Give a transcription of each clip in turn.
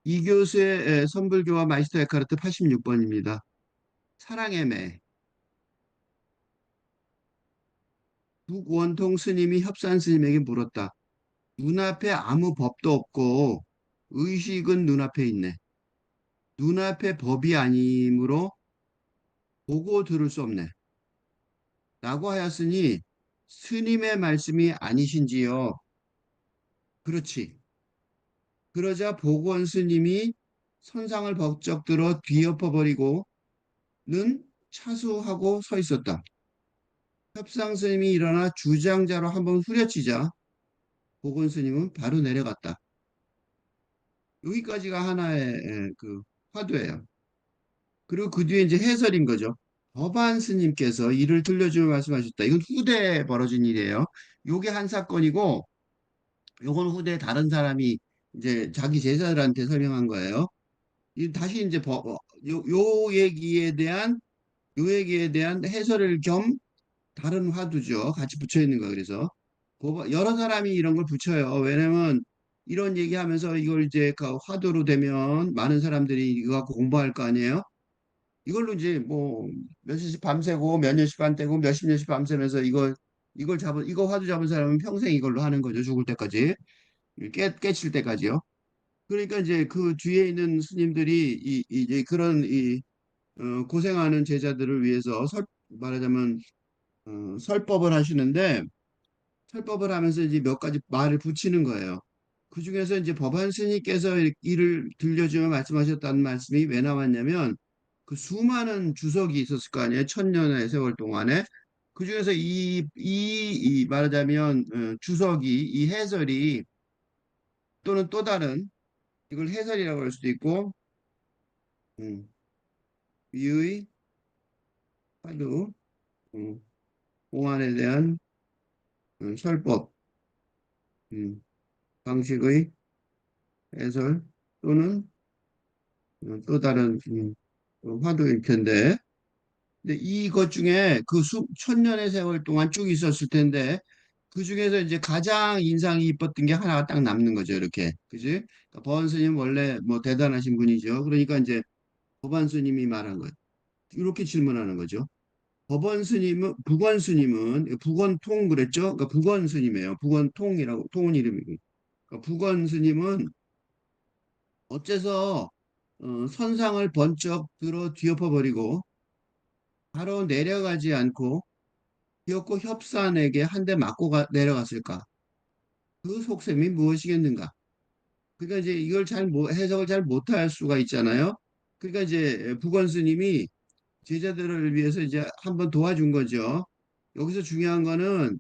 이 교수의 선불교와 마이스터 에카르트 86번입니다. 사랑의 매. 북원통 스님이 협산 스님에게 물었다. 눈앞에 아무 법도 없고 의식은 눈앞에 있네. 눈앞에 법이 아니므로 보고 들을 수 없네. 라고 하였으니 스님의 말씀이 아니신지요. 그렇지. 그러자 복원 스님이 선상을 번쩍 들어 뒤엎어버리고는 차수하고 서 있었다. 협상 스님이 일어나 주장자로 한번 후려치자 복원 스님은 바로 내려갔다. 여기까지가 하나의 그 화두예요. 그리고 그 뒤에 이제 해설인 거죠. 법안 스님께서 이를 들려주며 말씀하셨다. 이건 후대에 벌어진 일이에요. 요게 한 사건이고, 요건 후대 다른 사람이 이제 자기 제자들한테 설명한 거예요. 다시 이제 요 얘기에 대한 해설을 겸 다른 화두죠. 같이 붙여 있는 거. 그래서 여러 사람이 이런 걸 붙여요. 왜냐면 이런 얘기하면서 이걸 이제 그 화두로 되면 많은 사람들이 이거 갖고 공부할 거 아니에요. 이걸로 이제 뭐 몇십씩 밤새고 몇 년씩 밤새고 몇십 년씩 밤새면서 이거 화두 잡은 사람은 평생 이걸로 하는 거죠. 죽을 때까지 깨칠 때까지요. 그러니까 이제 그 뒤에 있는 스님들이 이제 그런 고생하는 제자들을 위해서 말하자면 설법을 하시는데 설법을 하면서 이제 몇 가지 말을 붙이는 거예요. 그 중에서 이제 법안 스님께서 이를 들려주며 말씀하셨다는 말씀이 왜 나왔냐면 그 수많은 주석이 있었을 거 아니에요. 천년의 세월 동안에. 그 중에서 이 말하자면 주석이 이 해설이 또는 또 다른 이걸 해설이라고 할 수도 있고 음, 위의 화두 공안에 대한 설법 방식의 해설 또는 또 다른 화두일 텐데 근데 이것 중에 그 천년의 세월 동안 쭉 있었을 텐데 그 중에서 이제 가장 인상이 깊었던 게 하나가 딱 남는 거죠. 이렇게. 그지? 그러니까 법안 스님 원래 뭐 대단하신 분이죠. 그러니까 이제 법안 스님이 말한 거예요. 이렇게 질문하는 거죠. 법원 스님은 북원 스님은 북원통 그랬죠? 그러니까 북원 스님이에요. 북원통이라고 통은 이름이고. 그러니까 북원 스님은 어째서 선상을 번쩍 들어 뒤엎어 버리고 바로 내려가지 않고 기어코 협산에게 한 대 맞고 내려갔을까? 그 속셈이 무엇이겠는가? 그러니까 이제 이걸 해석을 잘 못할 수가 있잖아요. 그러니까 이제 북원 스님이 제자들을 위해서 이제 한번 도와준 거죠. 여기서 중요한 거는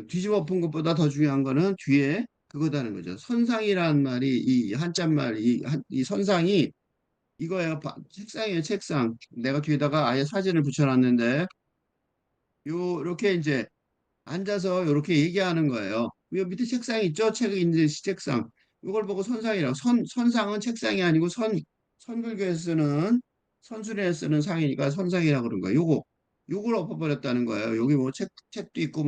뒤집어 엎은 것보다 더 중요한 거는 뒤에 그거다는 거죠. 선상이라는 말이 이 한자말 이 선상이 이거예요. 책상이에요, 책상. 내가 뒤에다가 아예 사진을 붙여놨는데 요렇게 이제 앉아서 이렇게 얘기하는 거예요. 요 밑에 책상 있죠? 책이 있는 책상. 이걸 보고 선상이라고. 선상은 책상이 아니고 선불교에 쓰는 선술에 쓰는 상이니까 선상이라고 그런 거예요. 요걸 엎어버렸다는 거예요. 여기 뭐 책도 있고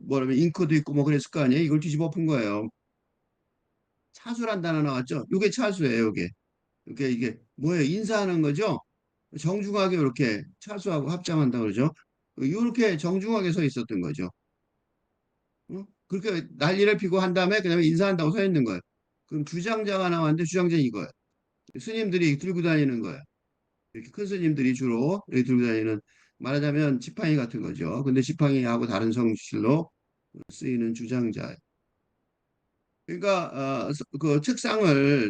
뭐라면 잉크도 있고 뭐 그랬을 거 아니에요. 이걸 뒤집어 엎은 거예요. 차수란 단어 나왔죠? 요게 차수예요, 요게. 이게 뭐예요? 인사하는 거죠? 정중하게 이렇게 차수하고 합장한다고 그러죠. 이렇게 정중하게 서 있었던 거죠. 그렇게 난리를 피고 한 다음에 그다음에 인사한다고 서 있는 거예요. 그럼 주장자가 나왔는데 주장자는 이거예요. 스님들이 들고 다니는 거예요. 이렇게 큰 스님들이 주로 이렇게 들고 다니는 말하자면 지팡이 같은 거죠. 근데 지팡이하고 다른 성질로 쓰이는 주장자. 그러니까 그 책상을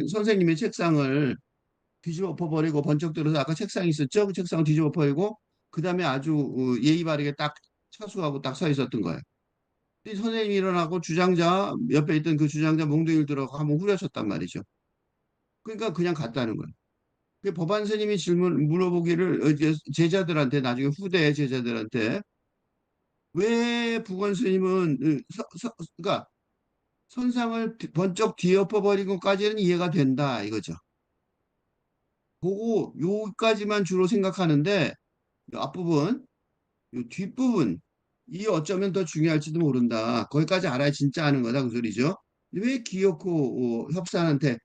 선생님의 책상을 뒤집어 엎어버리고 번쩍 들어서 아까 책상 있었죠? 그 책상을 뒤집어 엎어버리고 그 다음에 아주 예의 바르게 딱 차수하고 딱 서 있었던 거예요. 선생님이 일어나고 주장자 옆에 있던 그 주장자 몽둥이를 들어가 한번 후려쳤단 말이죠. 그러니까 그냥 갔다는 거예요. 그 법안 스님이 물어보기를 제자들한테 나중에 후대 제자들한테 왜 북원 스님은 그러니까 선상을 번쩍 뒤엎어 버린 것까지는 이해가 된다 이거죠. 보고 요까지만 주로 생각하는데 요 앞부분, 요 뒷부분 이 어쩌면 더 중요할지도 모른다. 거기까지 알아야 진짜 아는 거다 그 소리죠. 왜 기어코 협산한테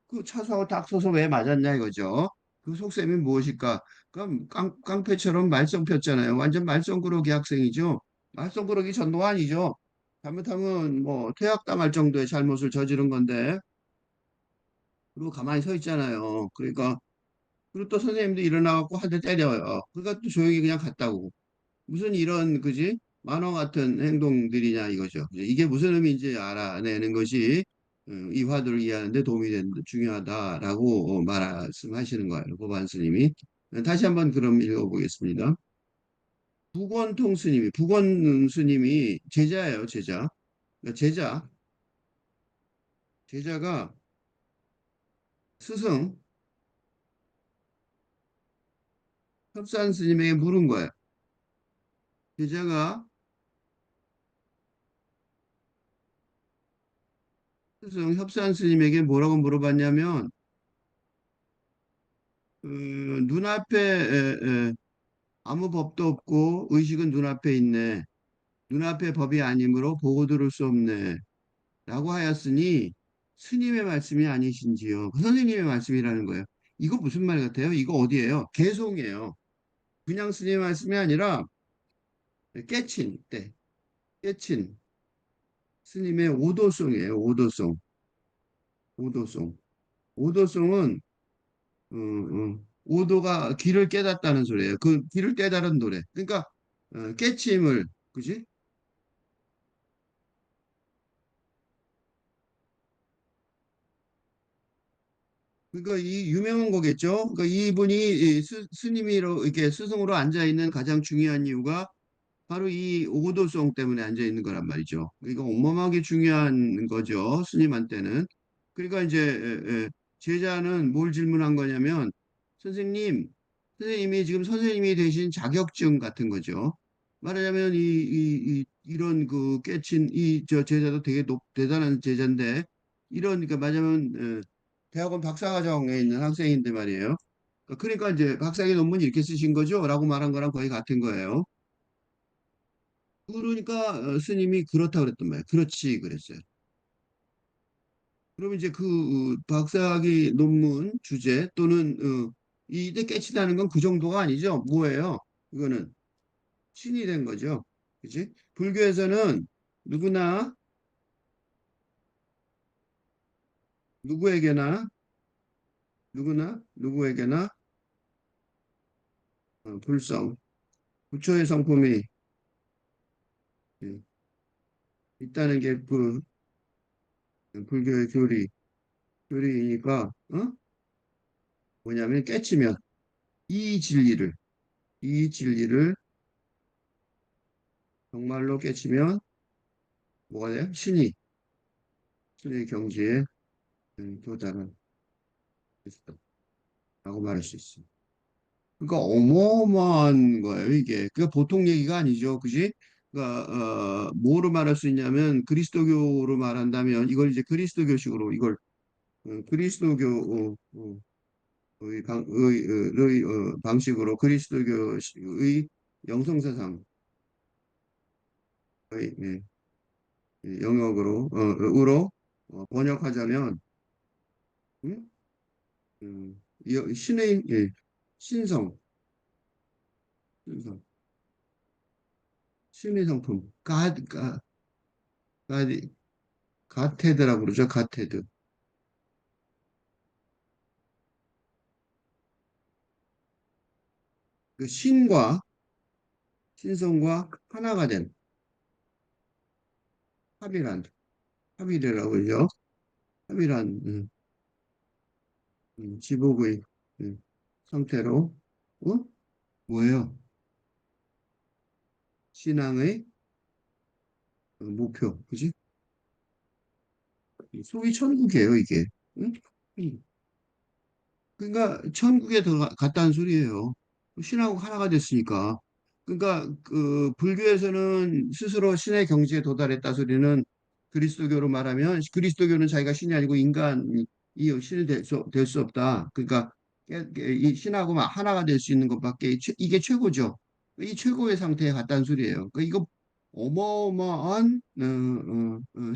그 차서고 딱 서서 왜 맞았냐 이거죠. 그 속셈이 무엇일까? 그럼 깡패처럼 말썽 폈잖아요. 완전 말썽꾸러기 학생이죠. 말썽꾸러기 전도 아니죠. 잘못하면 뭐 퇴학당할 정도의 잘못을 저지른 건데 그리고 가만히 서 있잖아요. 그러니까 그리고 또 선생님도 일어나갖고 한 대 때려요. 그러니까 또 조용히 그냥 갔다고. 무슨 이런 그지? 만화 같은 행동들이냐 이거죠. 이게 무슨 의미인지 알아내는 것이 이 화두를 이해하는데 도움이 된다, 중요하다라고 말씀하시는 거예요. 고반 스님이. 다시 한번 그럼 읽어보겠습니다. 북원 스님이 제자예요, 제자. 그러니까 제자가 스승 협산 스님에게 물은 거예요. 제자가 스승 협산 스님에게 뭐라고 물어봤냐면 눈앞에 아무 법도 없고 의식은 눈앞에 있네. 눈앞에 법이 아니므로 보고 들을 수 없네. 라고 하였으니 스님의 말씀이 아니신지요. 그 선생님의 말씀이라는 거예요. 이거 무슨 말 같아요? 이거 어디예요? 개송이에요. 그냥 스님의 말씀이 아니라 깨친 때 깨친 스님의 오도송이에요. 오도송. 오도송. 오도송은 오도가 길을 깨닫다는 소리예요. 그 길을 깨달은 노래. 그러니까 깨침을 그지? 그러니까 이 유명한 거겠죠. 그러니까 이분이 이 스님이로 이렇게 스승으로 앉아 있는 가장 중요한 이유가 바로 이 오도송 때문에 앉아 있는 거란 말이죠. 이거 어마어마하게 중요한 거죠. 스님한테는. 그러니까 이제 제자는 뭘 질문한 거냐면 선생님, 선생님이 지금 선생님이 되신 자격증 같은 거죠. 말하자면 이런 그 깨친 이 저 제자도 되게 대단한 제자인데 이런 그러니까 말하자면 대학원 박사과정에 있는 학생인데 말이에요. 그러니까 이제 박사학위 논문 이렇게 쓰신 거죠? 라고 말한 거랑 거의 같은 거예요. 그러니까 스님이 그렇다 그랬단 말이에요. 그렇지 그랬어요. 그러면 이제 그 박사학위 논문 주제 또는 이때 깨치다는 건 그 정도가 아니죠. 뭐예요? 이거는 신이 된 거죠. 그지? 불교에서는 누구나 누구에게나 누구에게나 불성 부처의 성품이 예, 있다는 게 그 불교의 교리이니까 뭐냐면 깨치면 이 진리를 이 진리를 정말로 깨치면 뭐가 돼요? 신의 경지에 도달한 라고 말할 수 있습니다. 그러니까 어마어마한 거예요, 이게. 그러니까 보통 얘기가 아니죠. 그지? 그러니까 뭐로 말할 수 있냐면 그리스도교로 말한다면 이걸 이제 그리스도교식으로 이걸 그리스도교 방식으로 그리스도교의 영성사상의 예, 영역으로 번역하자면 음? 신의 신성 신성 신의 성품 가디 가테드라고 그러죠. 가테드. 그 신과 신성과 하나가 된 합이란 합이라고 그러죠. 합이란 지복의 상태로 어? 뭐예요? 신앙의 목표, 그지? 소위 천국이에요, 이게. 응? 응. 그러니까 천국에 갔다는 소리예요. 신하고 하나가 됐으니까. 그러니까 그 불교에서는 스스로 신의 경지에 도달했다 소리는 그리스도교로 말하면 그리스도교는 자기가 신이 아니고 인간이 신이 될 수 없다. 그러니까 이 신하고 막 하나가 될 수 있는 것밖에 이게 최고죠. 이 최고의 상태에 갔다는 소리예요. 그러니까 이거 어마어마한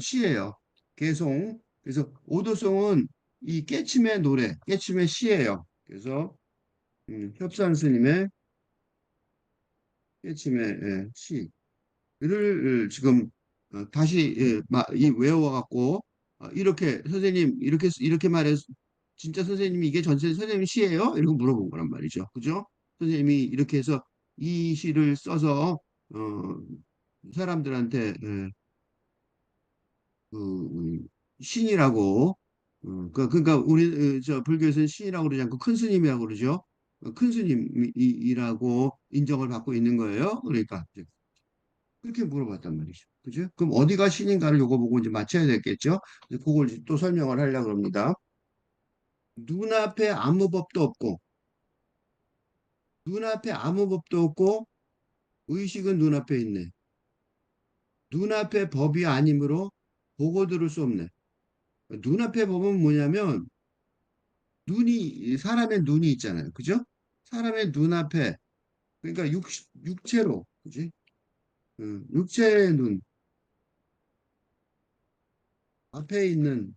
시예요. 개송. 그래서 오도송은 이 깨침의 노래, 깨침의 시예요. 그래서 협산 스님의 깨침의 시를 지금 다시 외워갖고 이렇게 선생님 이렇게 말해서 진짜 선생님이 이게 전체 선생님 시예요? 이렇게 물어본 거란 말이죠. 그죠? 선생님이 이렇게 해서 이 시를 써서 어, 사람들한테 그 신이라고 그러니까 우리 저 불교에서는 신이라고 그러지 않고 큰 스님이라고 그러죠. 큰 스님이라고 인정을 받고 있는 거예요. 그러니까 이제 그렇게 물어봤단 말이죠. 그죠? 그럼 어디가 신인가를 요거 보고 이제 맞춰야 되겠죠? 이제 그걸 이제 또 설명을 하려고 합니다. 눈앞에 아무 법도 없고 눈앞에 아무 법도 없고 의식은 눈앞에 있네. 눈앞에 법이 아니므로 보고 들을 수 없네. 눈앞에 법은 뭐냐면 사람의 눈이 있잖아요. 그죠? 사람의 눈앞에, 그러니까 육체로, 그지? 육체의 눈, 앞에 있는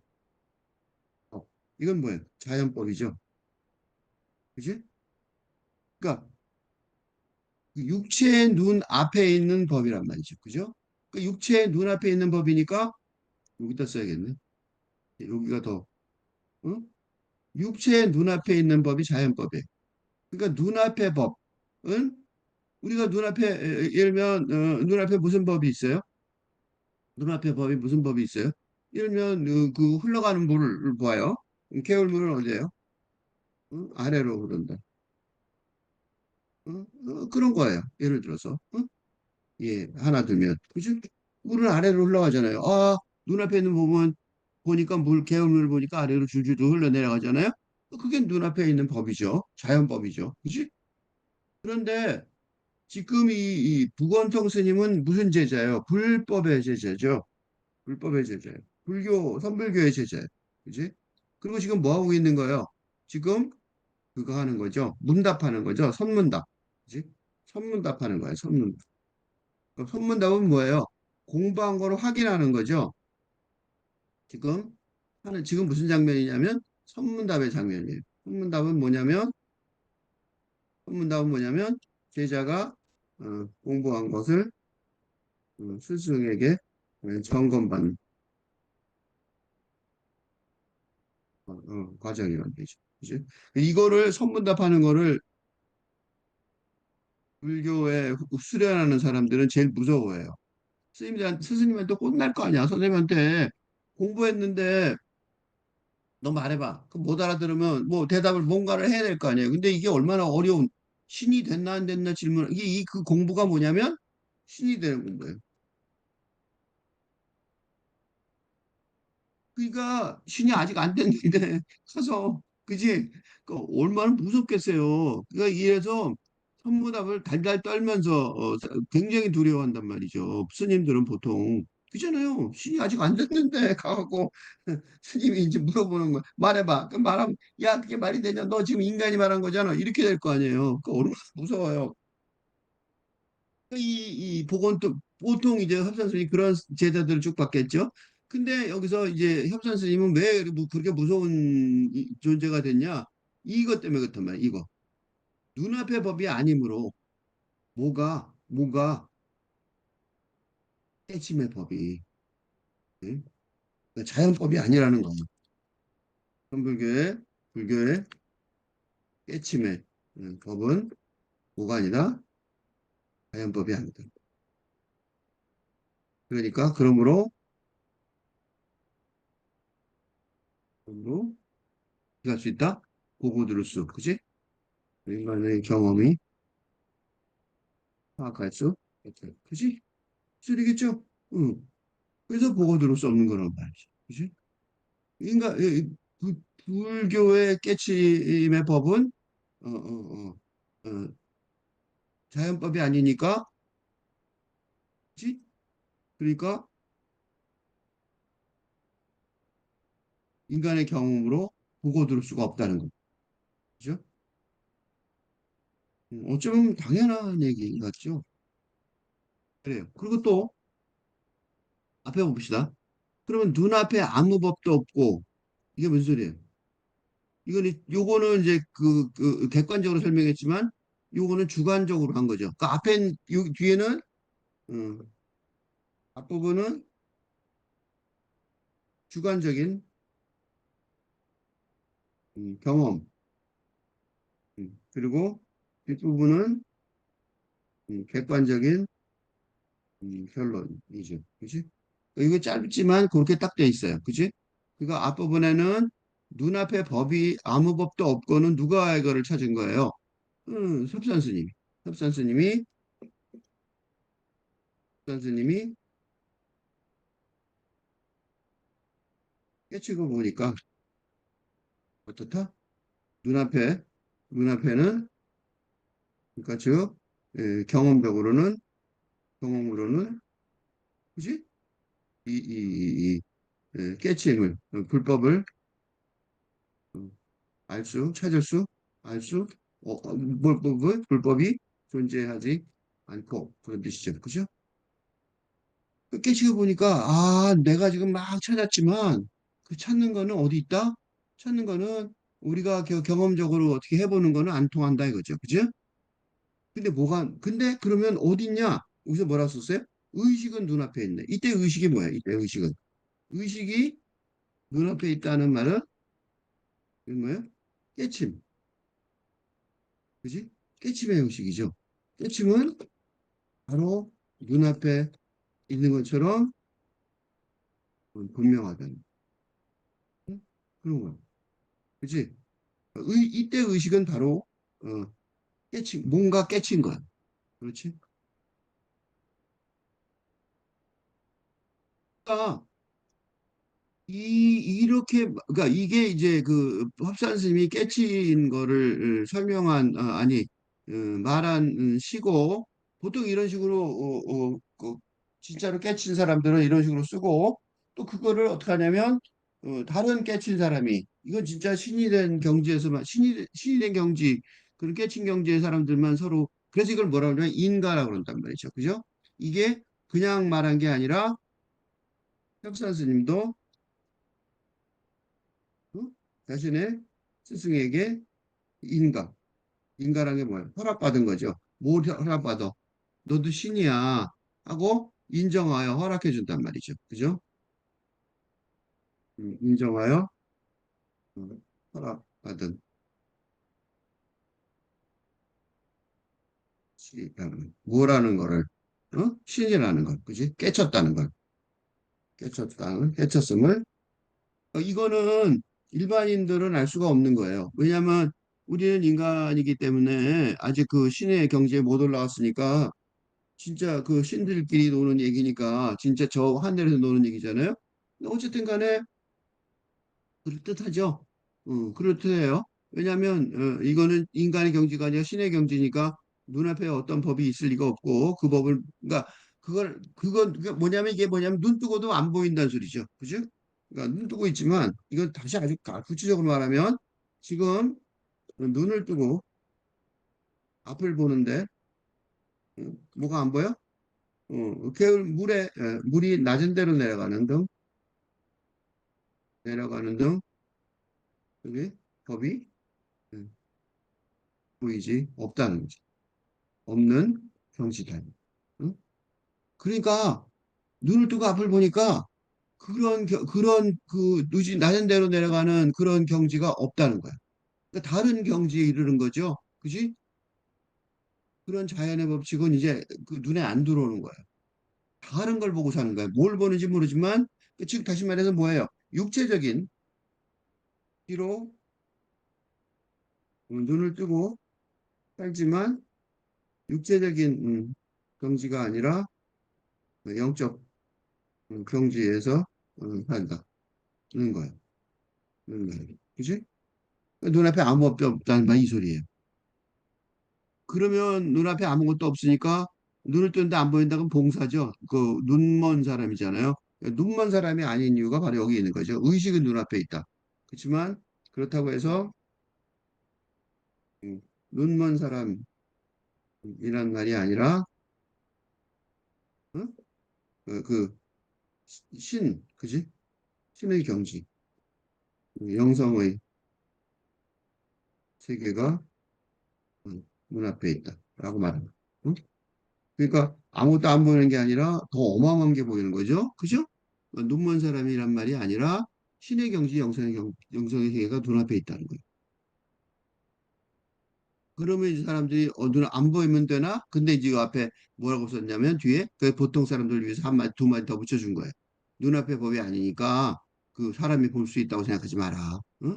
법. 이건 뭐예요? 자연법이죠. 그지? 그러니까 그 육체의 눈 앞에 있는 법이란 말이죠. 그죠? 그 육체의 눈 앞에 있는 법이니까 여기다 써야겠네. 여기가 더, 어? 육체의 눈앞에 있는 법이 자연법이에요. 그러니까 눈앞의 법은 우리가 눈앞에 예를 들면 눈앞에 무슨 법이 있어요? 눈앞에 법이 무슨 법이 있어요? 예를 들면 그 흘러가는 물을 봐요. 개울물은 어디예요? 아래로 흐른다. 그런 거예요. 예를 들어서 예 하나 들면 그죠? 물은 아래로 흘러가잖아요. 눈앞에 있는 부분 보니까 개울물을 보니까 아래로 줄줄 흘러내려가잖아요. 그게 눈앞에 있는 법이죠. 자연법이죠. 그지? 그런데 지금 이 북원통 스님은 무슨 제자예요? 불법의 제자죠. 불법의 제자예요. 선불교의 제자예요. 그지? 그리고 지금 뭐 하고 있는 거예요? 지금 그거 하는 거죠. 문답하는 거죠. 선문답. 그지? 선문답하는 거예요. 선문답. 그럼 선문답은 뭐예요? 공부한 거를 확인하는 거죠. 지금 지금 무슨 장면이냐면 선문답의 장면이에요. 선문답은 뭐냐면 제자가 공부한 것을 스승에게 점검받는 과정이란 말이죠. 그지? 이거를 선문답하는 거를 불교에 수련하는 사람들은 제일 무서워해요. 스님한테 혼날 거 아니야. 선생님한테 공부했는데 너 말해봐. 그럼 못 알아들으면 뭐 대답을 뭔가를 해야 될 거 아니에요. 근데 이게 얼마나 어려운 신이 됐나 안 됐나 질문. 그 공부가 뭐냐면 신이 되는 공부예요. 그러니까 신이 아직 안 됐는데 가서 그지? 그 얼마나 무섭겠어요. 그러니까 이래서 선무답을 달달 떨면서 굉장히 두려워한단 말이죠. 스님들은 보통 그잖아요. 신이 아직 안 됐는데 가갖고 스님이 이제 물어보는 거야. 말해봐. 그 말하면 야 그게 말이 되냐? 너 지금 인간이 말한 거잖아. 이렇게 될 거 아니에요. 그 얼마나 무서워요. 이 복원도 보통 이제 협산 스님이 그런 제자들을 쭉 받겠죠. 근데 여기서 이제 협산 스님은 왜 그렇게 무서운 존재가 됐냐? 이것 때문에 그렇단 말이야. 이거 눈앞의 법이 아니므로 뭐가 깨침의 법이 응? 그러니까 자연법이 아니라는 거예요. 불교의 깨침의 법은 뭐가 아니라 자연법이 아니다. 그러니까 그러므로 할 수 있다. 보고 들을 수, 그지? 인간의 경험이 파악할 수 있다. 그지? 쓰리겠죠? 응. 그래서 보고 들을 수 없는 거란 말이지. 그지? 불교의 깨침의 법은, 어, 자연법이 아니니까, 그지? 그러니까 인간의 경험으로 보고 들을 수가 없다는 거. 그죠? 어쩌면 당연한 얘기 같죠? 그래요. 그리고 또, 앞에 봅시다. 그러면 눈앞에 아무 법도 없고, 이게 무슨 소리예요? 요거는 이제 그 객관적으로 설명했지만, 요거는 주관적으로 한 거죠. 그 앞엔, 요 뒤에는, 음, 앞부분은 주관적인 경험, 그리고 뒷부분은 객관적인 결론이죠. 그지? 이거 짧지만 그렇게 딱 돼 있어요. 그지? 그러니까 앞부분에는 눈앞에 법이 아무 법도 없고는 누가 이거를 찾은 거예요? 섭산스님이. 섭산스님이, 섭산스님이 깨치고 보니까 어떻다? 눈앞에, 눈앞에는, 그러니까 즉, 경험적으로는, 경험으로는, 그지? 깨침을, 불법을 알 수, 찾을 수, 알 수, 불법이 존재하지 않고 그런 뜻이죠. 그죠? 깨치고 보니까, 아, 내가 지금 막 찾았지만 그 찾는 거는 어디 있다? 찾는 거는 우리가 경험적으로 어떻게 해보는 거는 안 통한다 이거죠. 그죠? 근데 그러면 어디 있냐? 여기서 뭐라 썼어요? 의식은 눈앞에 있네. 이때 의식이 뭐야? 이때 의식은. 의식이 눈앞에 있다는 말은 이건 뭐예요? 깨침. 그지? 깨침의 의식이죠. 깨침은 바로 눈앞에 있는 것처럼 분명하다는 응? 그런 거야. 그치? 이때 의식은 바로 뭔가 깨친 거야. 그렇지? 그러니까 이렇게 그러니까 이게 이제 그 합산 스님이 깨친 거를 설명한 아니 말한 시고 보통 이런 식으로 진짜로 깨친 사람들은 이런 식으로 쓰고 또 그거를 어떻게 하냐면 다른 깨친 사람이 이건 진짜 신이 된 경지에서만 신이 된 경지 그런 깨친 경지의 사람들만 서로 그래서 이걸 뭐라 그러냐면 인가라고 그런단 말이죠. 그죠? 이게 그냥 말한 게 아니라 협산 스님도 어? 자신의 스승에게 인가, 인가라는 게 뭐예요? 허락받은 거죠. 뭘 허락받아? 너도 신이야 하고 인정하여 허락해 준단 말이죠. 그죠? 인정하여 허락받은 뭐라는 거를 신이라는 걸, 그지? 깨쳤다는 걸, 깨쳤음을 이거는 일반인들은 알 수가 없는 거예요. 왜냐하면 우리는 인간이기 때문에 아직 그 신의 경지에 못 올라왔으니까 진짜 그 신들끼리 노는 얘기니까 진짜 저 하늘에서 노는 얘기잖아요. 근데 어쨌든 간에 그럴듯하죠. 그럴듯해요. 왜냐하면 이거는 인간의 경지가 아니라 신의 경지니까 눈앞에 어떤 법이 있을 리가 없고 그 법을 그러니까 그게 뭐냐면 이게 뭐냐면 눈 뜨고도 안 보인다는 소리죠. 그죠? 그러니까 눈 뜨고 있지만 이건 다시 아주 구체적으로 말하면 지금 눈을 뜨고 앞을 보는데 뭐가 안 보여? 개울 물이 낮은 데로 내려가는 등, 그게 법이 음, 보이지 없다는 거지. 없는 경지다. 응? 그러니까 눈을 뜨고 앞을 보니까 그런 그 낮은 데로 내려가는 그런 경지가 없다는 거야. 그러니까 다른 경지에 이르는 거죠. 그지? 그런 자연의 법칙은 이제 그 눈에 안 들어오는 거야. 다른 걸 보고 사는 거야. 뭘 보는지 모르지만, 즉 다시 말해서 뭐예요? 육체적인 피로 눈을 뜨고 살지만 육체적인 경지가 아니라 영적 경지에서 산다는 거예요. 그지? 눈앞에 아무것도 없다는 말 이 소리예요. 그러면 눈앞에 아무것도 없으니까 눈을 뜨는데 안 보인다면 봉사죠. 그 눈먼 사람이잖아요. 눈먼 사람이 아닌 이유가 바로 여기 있는 거죠. 의식은 눈앞에 있다. 그렇지만 그렇다고 해서 음, 눈먼 사람이란 말이 아니라 어? 그 그지? 신의 경지, 영성의 세계가 눈앞에 있다라고 말합니다. 응? 그러니까 아무것도 안 보이는 게 아니라 더 어마어마한 게 보이는 거죠. 그죠? 눈먼 사람이란 말이 아니라 신의 경지, 영성의 세계가 눈앞에 있다는 거예요. 그러면 이 사람들이 눈 안 보이면 되나? 근데 이제 이 앞에 뭐라고 썼냐면 뒤에 그 보통 사람들을 위해서 한 마디, 두 마디 더 붙여준 거예요. 눈앞에 법이 아니니까 그 사람이 볼 수 있다고 생각하지 마라. 어?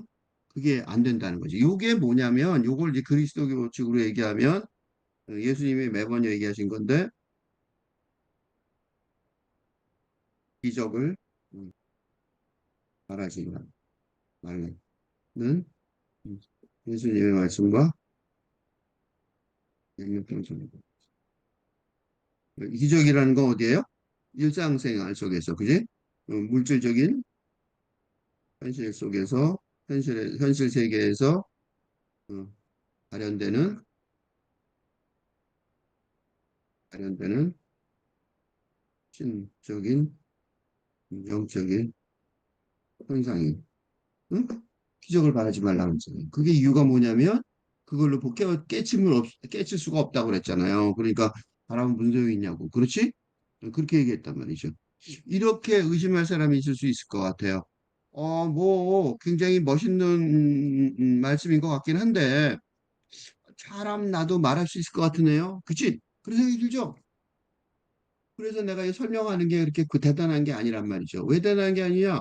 그게 안 된다는 거지. 이게 뭐냐면 요걸 이제 그리스도교식으로 얘기하면 예수님이 매번 얘기하신 건데 기적을 음, 말하지 말라는 음, 예수님의 말씀과 영역동성입니다. 기적이라는 건 어디예요? 일상생활 속에서, 그지? 물질적인 현실 속에서, 현실 세계에서 어, 발현되는, 발현되는 신적인, 영적인 현상이, 응? 기적을 바라지 말라는 거잖아요. 그게 이유가 뭐냐면, 그걸로 깨칠 수가 없다고 그랬잖아요. 그러니까, 바라면 무슨 소용이 있냐고. 그렇지? 그렇게 얘기했단 말이죠. 이렇게 의심할 사람이 있을 수 있을 것 같아요. 뭐, 굉장히 멋있는 말씀인 것 같긴 한데, 사람 나도 말할 수 있을 것 같으네요. 그치? 그런 생각이 들죠? 그래서 내가 이 설명하는 게 그렇게 그 대단한 게 아니란 말이죠. 왜 대단한 게 아니냐?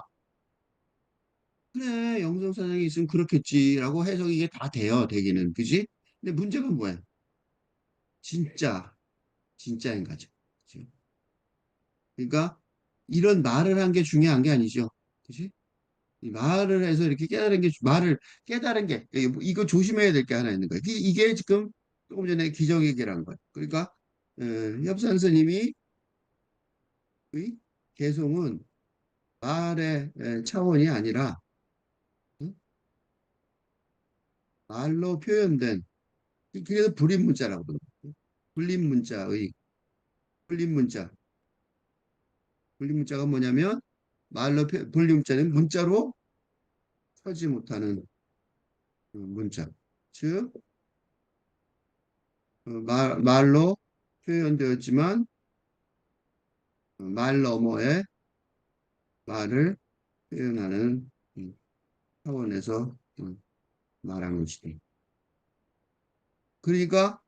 그래, 영성사정이 있으면 그렇겠지라고 해석이 이게 다 돼요, 되기는. 그지? 근데 문제가 뭐야? 진짜, 진짜인가죠. 그치? 그러니까 이런 말을 한 게 중요한 게 아니죠. 그지? 이 말을 해서 이렇게 말을 깨달은 게, 이거 조심해야 될 게 하나 있는 거예요. 이게 지금 조금 전에 기적 얘기란 거예요. 그러니까, 협산 스님이 의 개송은 말의 차원이 아니라 응? 말로 표현된 그래서 불임문자라고 그러거든요. 불임문자의 불임문자 불임문자가 뭐냐면 불임문자는 문자로 서지 못하는 문자 즉 말로 표현되었지만 말 너머의 말을 표현하는 차원에서 말한 것이다. 그러니까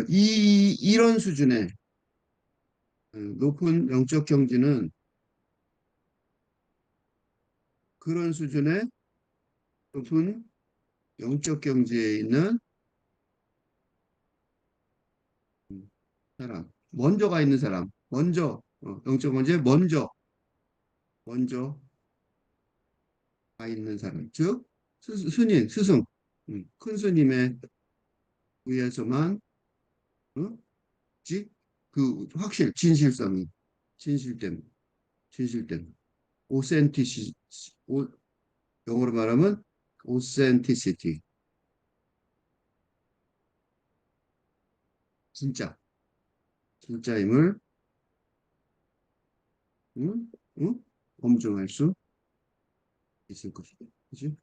이런 수준의 높은 영적 경지는 그런 수준의 높은 영적 경지에 있는 사람, 먼저 가 있는 사람, 영적 경지에 먼저 가 있는 사람, 즉 스승, 큰 스님에 의해서만, 어? 진실성이, 진실됨, 진실됨, 오센티시, 오, 영어로 말하면 오센티시티, 진짜, 진짜임을 응? 응? 검증할 수 있을 것이다. 그치?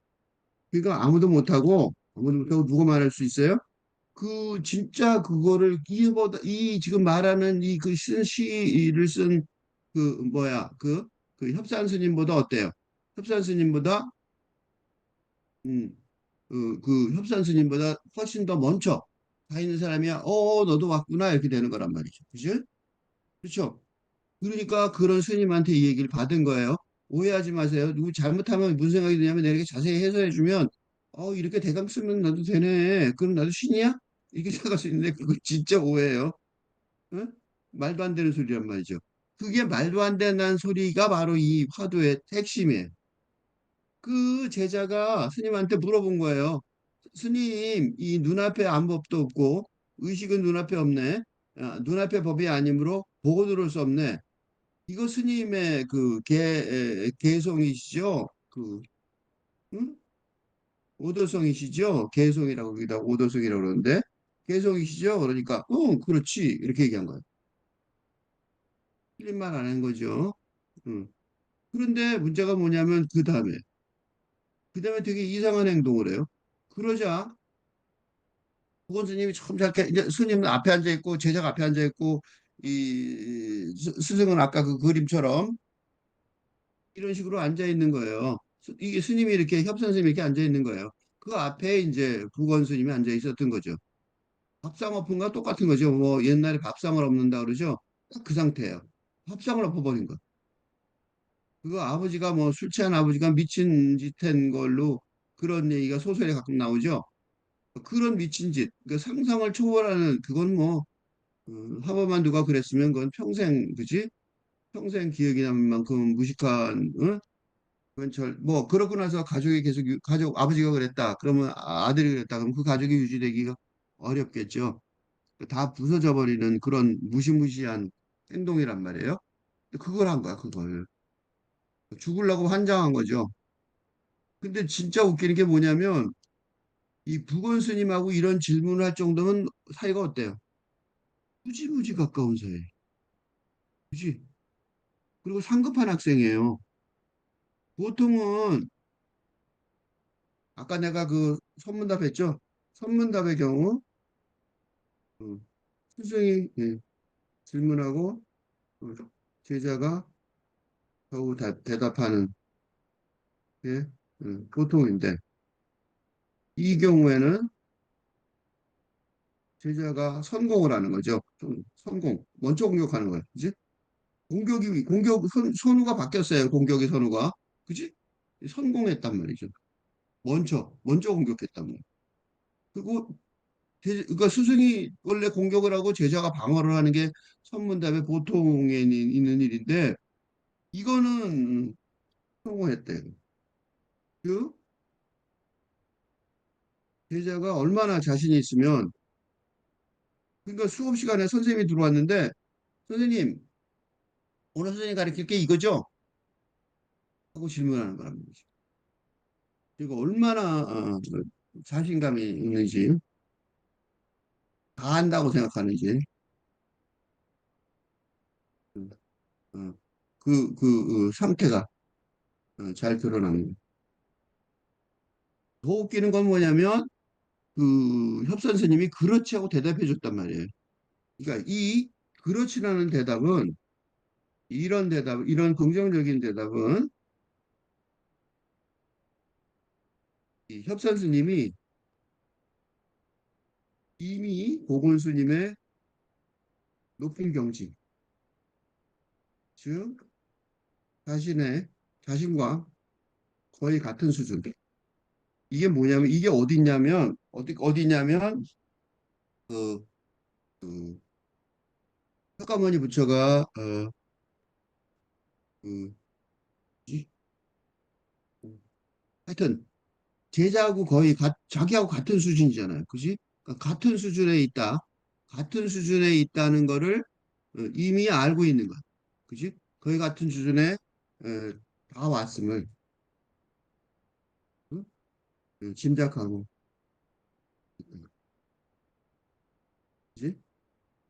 그러니까 아무도 못하고 누가 말할 수 있어요? 그 진짜 그거를 이보다 이 지금 말하는 이 그 쓴 시를 쓴 그 뭐야 그 협산 스님보다 어때요? 협산 스님보다 그 협산 스님보다 훨씬 더 먼저 가 있는 사람이야. 너도 왔구나 이렇게 되는 거란 말이죠. 그죠? 그렇죠? 그러니까 그런 스님한테 이 얘기를 받은 거예요. 오해하지 마세요. 누구 잘못하면 무슨 생각이 드냐면 내가 이렇게 자세히 해설해주면 이렇게 대강 쓰면 나도 되네. 그럼 나도 신이야? 이렇게 생각할 수 있는데 그거 진짜 오해예요. 응? 말도 안 되는 소리란 말이죠. 그게 말도 안 되는 소리가 바로 이 화두의 핵심이에요. 그 제자가 스님한테 물어본 거예요. 스님, 이 눈앞에 아무것도 없고 의식은 눈앞에 없네. 눈앞에 법이 아니므로 보고 들을 수 없네. 이거 스님의 그 개성이시죠? 응? 오도성이시죠? 개성이라고 여기다 오도성이라고 그러는데 개성이시죠? 그러니까 그렇지 이렇게 얘기한 거예요. 틀린 말 안 한 거죠. 응. 그런데 문제가 뭐냐면 그 다음에 되게 이상한 행동을 해요. 그러자 보건 스님이 참 잘게 이제 스님은 앞에 앉아 있고 제자가 앞에 앉아 있고 이 스승은 아까 그 그림처럼 이런 식으로 앉아 있는 거예요. 이게 스님이 이렇게 협선 스님이 이렇게 앉아 있는 거예요. 그 앞에 이제 부건 스님이 앉아 있었던 거죠. 밥상 엎은가 똑같은 거죠. 뭐 옛날에 밥상을 엎는다 그러죠. 딱 그 상태예요. 밥상을 엎어버린 거. 그거 아버지가 뭐 술 취한 아버지가 미친 짓 한 걸로 그런 얘기가 소설에 가끔 나오죠. 그런 미친 짓, 그 상상을 초월하는 그건 뭐 하버만 누가 그랬으면 그건 평생 그지? 평생 기억이 남을 만큼 무식한 그건 뭐 그러고 나서 가족이 계속 가족 아버지가 그랬다. 그러면 아들이 그랬다. 그럼 그 가족이 유지되기가 어렵겠죠. 다 부서져 버리는 그런 무시무시한 행동이란 말이에요. 그걸 한 거야, 그걸. 죽으려고 환장한 거죠. 근데 진짜 웃기는 게 뭐냐면 이 북원 스님하고 이런 질문을 할 정도면 사이가 어때요? 무지무지 가까운 사이. 그지? 그리고 상급한 학생이에요. 보통은 아까 내가 그 선문답 했죠? 선문답의 경우 어, 스승이 질문하고 어, 제자가 겨우 대답하는 게 보통인데 이 경우에는 제자가 선공을 하는 거죠. 선공, 먼저 공격하는 거예요. 그지? 선우가 바뀌었어요. 공격의 선우가. 그지? 선공했단 말이죠. 먼저 공격했단 말이에요. 그리고 그러니까 스승이 원래 공격을 하고 제자가 방어를 하는 게 선문답의 보통에 있는 일인데 이거는 성공했대요. 그 제자가 얼마나 자신이 있으면 그러니까 수업 시간에 선생님이 들어왔는데 선생님 오늘 선생님이 가르칠 게 이거죠? 하고 질문하는 거란 말이죠. 그리고 얼마나 자신감이 있는지 다 한다고 생각하는지 어, 그 상태가 잘 드러납니다. 더 웃기는 건 뭐냐면 그 협선생님이 그렇지 하고 대답해 줬단 말이에요. 그러니까 이 그렇지라는 대답은 이런 긍정적인 대답은 이 협선스님이 이미 고군스님의 높은 경지, 즉 자신과 거의 같은 수준. 이게 뭐냐면 이게 어디냐면 그, 그 석가모니 부처가 그 뭐지? 하여튼 제자하고 거의 자기하고 같은 수준이잖아요. 그지? 그러니까 같은 수준에 있다. 같은 수준에 있다는 거를 이미 알고 있는 거야. 그지? 거의 같은 수준에 다 왔음을 응? 짐작하고 그지?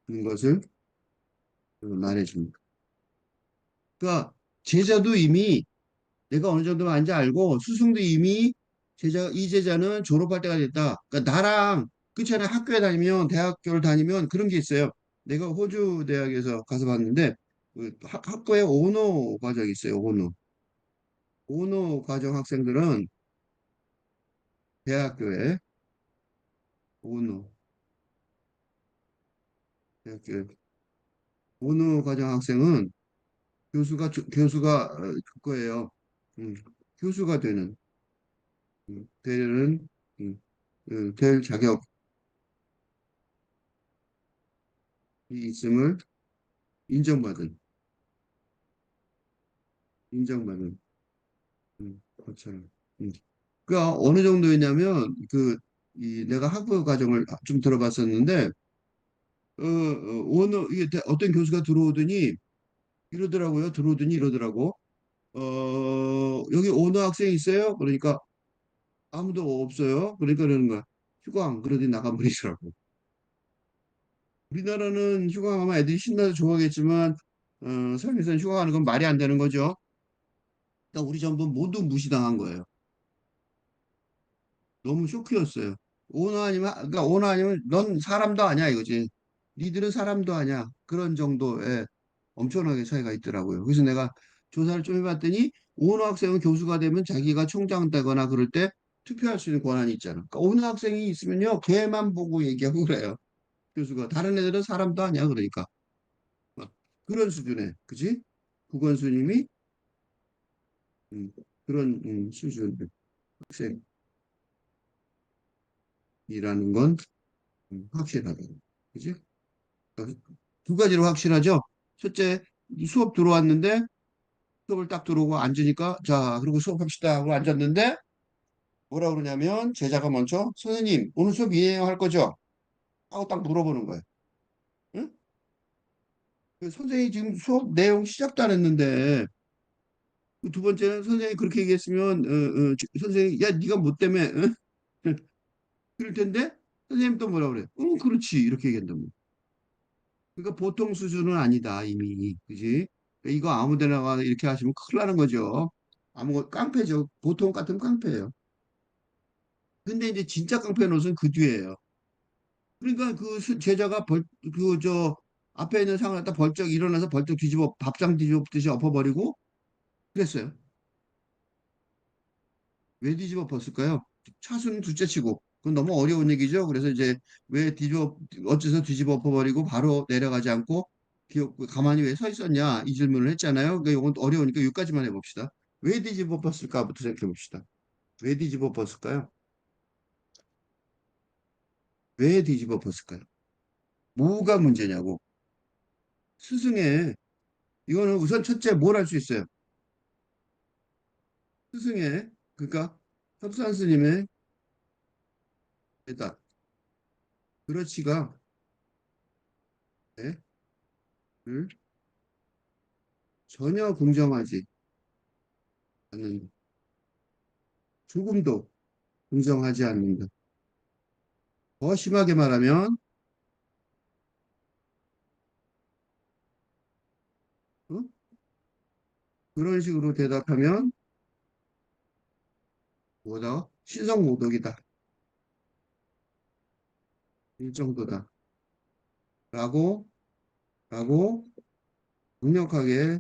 그런 것을 말해줍니다. 그러니까 제자도 이미 내가 어느 정도 많은지 알고 스승도 이미 이 제자는 졸업할 때가 됐다. 그러니까 나랑 그렇잖아요. 학교에 다니면 대학교를 다니면 그런 게 있어요. 내가 호주 대학에서 가서 봤는데 그 학교에 오노 과정이 있어요. 오노 과정 학생들은 대학교에 오노 대학교에 오노 과정 학생은 교수가 그거예요. 음, 교수가 되는 될 자격이 있음을 인정받은 인정받은 것처럼. 음. 그러니까 어느 정도였냐면 내가 학부 과정을 좀 들어봤었는데 이게 어떤 교수가 들어오더니 이러더라고. 여기 오너 학생 있어요? 그러니까 아무도 없어요. 그러니까 그러는 거야. 휴강 그러더니 나가버리더라고. 우리나라는 휴강하면 애들이 신나서 좋아하겠지만 설계선 휴강하는 건 말이 안 되는 거죠. 그러니까 우리 전부 모두 무시당한 거예요. 너무 쇼크였어요. 오너 아니면, 그러니까 오너 아니면 넌 사람도 아니야 이거지. 니들은 사람도 아니야. 그런 정도의 엄청나게 차이가 있더라고요. 그래서 내가 조사를 좀 해봤더니 오너 학생은 교수가 되면 자기가 총장 되거나 그럴 때 투표할 수 있는 권한이 있잖아. 그러니까 오너 학생이 있으면요, 걔만 보고 얘기하고 그래요. 교수가. 다른 애들은 사람도 아니야. 그러니까. 막 그런 수준에, 그지? 국원수님이 음, 그런 수준 학생이라는 건 확실하다. 그지? 두 가지로 확실하죠. 첫째, 수업 들어왔는데 수업을 딱 들어오고 앉으니까 자, 그리고 수업합시다 하고 앉았는데 뭐라 그러냐면 제자가 먼저 선생님 오늘 수업 이해해야 할 거죠? 하고 딱 물어보는 거예요. 응? 그 선생님이 지금 수업 내용 시작도 안 했는데 그두 번째는 선생님이 그렇게 얘기했으면 선생님 야 네가 뭐 때문에 응? 그럴 텐데 선생님 또 뭐라 그래? 그렇지 이렇게 얘기한단 말이야. 그러니까 보통 수준은 아니다 이미 그지? 그러니까 이거 아무데나 가 이렇게 하시면 큰일 나는 거죠. 아무 깡패죠. 보통 같은 깡패예요. 근데 이제 진짜 깡패 노릇은 그 뒤에요. 그러니까 그 제자가 그 저 앞에 있는 상을 갖다 벌쩍 일어나서 벌쩍 뒤집어 밥상 뒤집듯이 엎어버리고 그랬어요. 왜 뒤집어 엎었을까요? 차수는 둘째치고 그건 너무 어려운 얘기죠. 그래서 이제 왜 뒤집어 어째서 뒤집어 엎어버리고 바로 내려가지 않고 가만히 왜 서 있었냐 이 질문을 했잖아요. 그러니까 이건 어려우니까 여기까지만 해봅시다. 왜 뒤집어 엎었을까부터 생각해 봅시다. 왜 뒤집어 엎었을까요? 왜 뒤집어 엎었을까요? 뭐가 문제냐고. 스승의 이거는 우선 첫째 뭘 할 수 있어요? 스승의 그러니까 협산 스님의 대답 그렇지가 네, 를 전혀 공정하지 않는 조금도 공정하지 않는다. 더 심하게 말하면 어? 그런 식으로 대답하면 뭐다? 신성모독이다. 이 정도다. 라고 라고 강력하게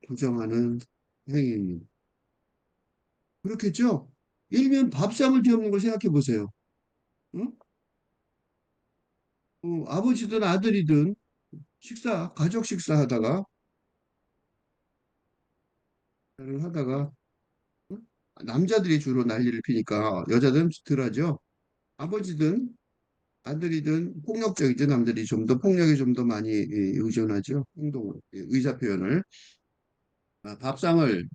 부정하는 행위입니다. 그렇겠죠? 일면 밥상을 뒤엎는 걸 생각해 보세요. 응? 아버지든 아들이든 가족 식사하다가 하다가 응? 남자들이 주로 난리를 피니까 여자들은 덜하죠. 아버지든 아들이든 폭력적이죠. 남들이 좀 더 폭력에 좀 더 많이 의존하죠. 행동을, 의사 표현을. 밥상을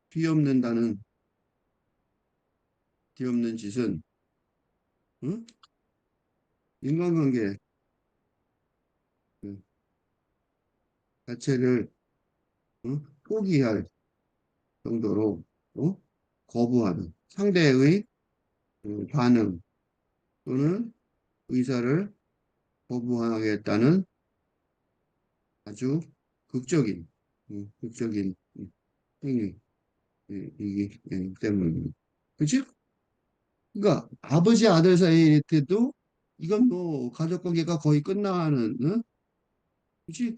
뒤엎는다는 뒤엎는 짓은 응? 인간관계 그 자체를 응? 포기할 정도로 어? 거부하는 상대의 반응 또는 의사를 거부하겠다는 아주 극적인 극적인 행위 이기 때문입니다. 그치? 그러니까 아버지 아들 사이일 때도 이건 뭐 가족 관계가 거의 끝나는 그치?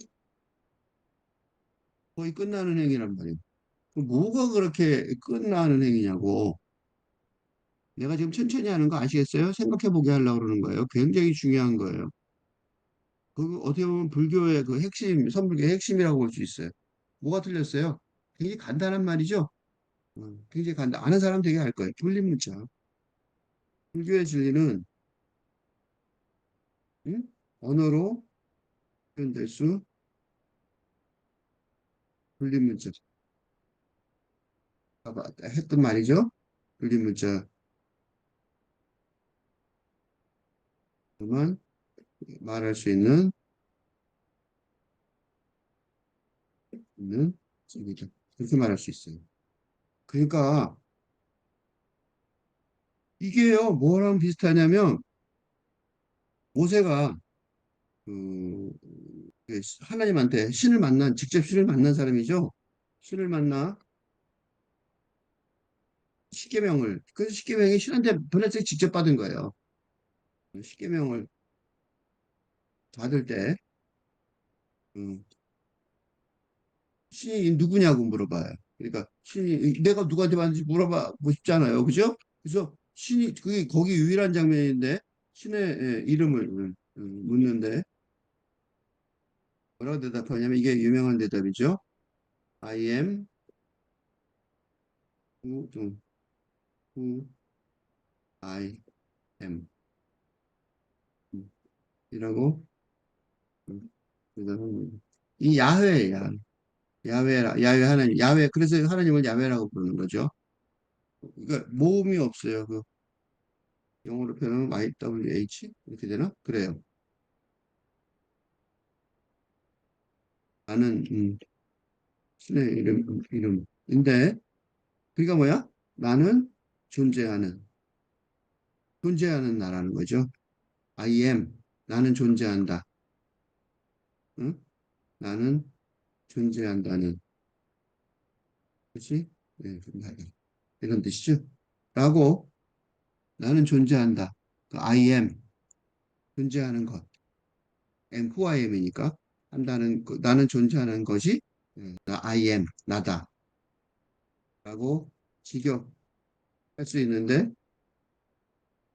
거의 끝나는 행위란 말이에요. 그럼 뭐가 그렇게 끝나는 행위냐고. 내가 지금 천천히 하는 거 아시겠어요? 생각해 보게 하려고 그러는 거예요. 굉장히 중요한 거예요. 그 어떻게 보면 불교의 그 핵심, 선불교의 핵심이라고 볼 수 있어요. 뭐가 틀렸어요? 굉장히 간단한 말이죠. 굉장히 아는 사람 되게 알 거예요. 불린문자. 불교의 진리는 응? 언어로 표현될 수 불린문자. 아까 했던 말이죠. 불린문자로만 말할 수 있는 진리다. 그렇게 말할 수 있어요. 그러니까 이게요, 뭐랑 비슷하냐면 모세가 그, 하나님한테 직접 신을 만난 사람이죠. 신을 만나 십계명을, 그 십계명이 신한테 번역해서 직접 받은 거예요. 십계명을 받을 때, 음, 신이 누구냐고 물어봐요. 그러니까 신이 내가 누구한테 받는지 물어보고 싶잖아요. 그죠? 그래서 신이 그게 거기 유일한 장면인데 신의 이름을 묻는데 뭐라고 대답하냐면 이게 유명한 대답이죠. I am who I am. 이라고 대답합니다. 이 야훼야. 야훼 하나님. 야훼 그래서 하나님을 야훼라고 부르는 거죠. 그러니까 모음이 없어요. 그 영어로 표현하면 YWH 이렇게 되나? 그래요. 나는 신의 이름인데 그게 뭐야? 나는 존재하는 나라는 거죠. I am 나는 존재한다. 응? 나는 존재한다는 그렇지? 네, 이런 뜻이죠. 라고 나는 존재한다. 그 I am 존재하는 것. am who I am이니까 한다는 나는 존재하는 것이 I am 나다. 라고 직역할 수 있는데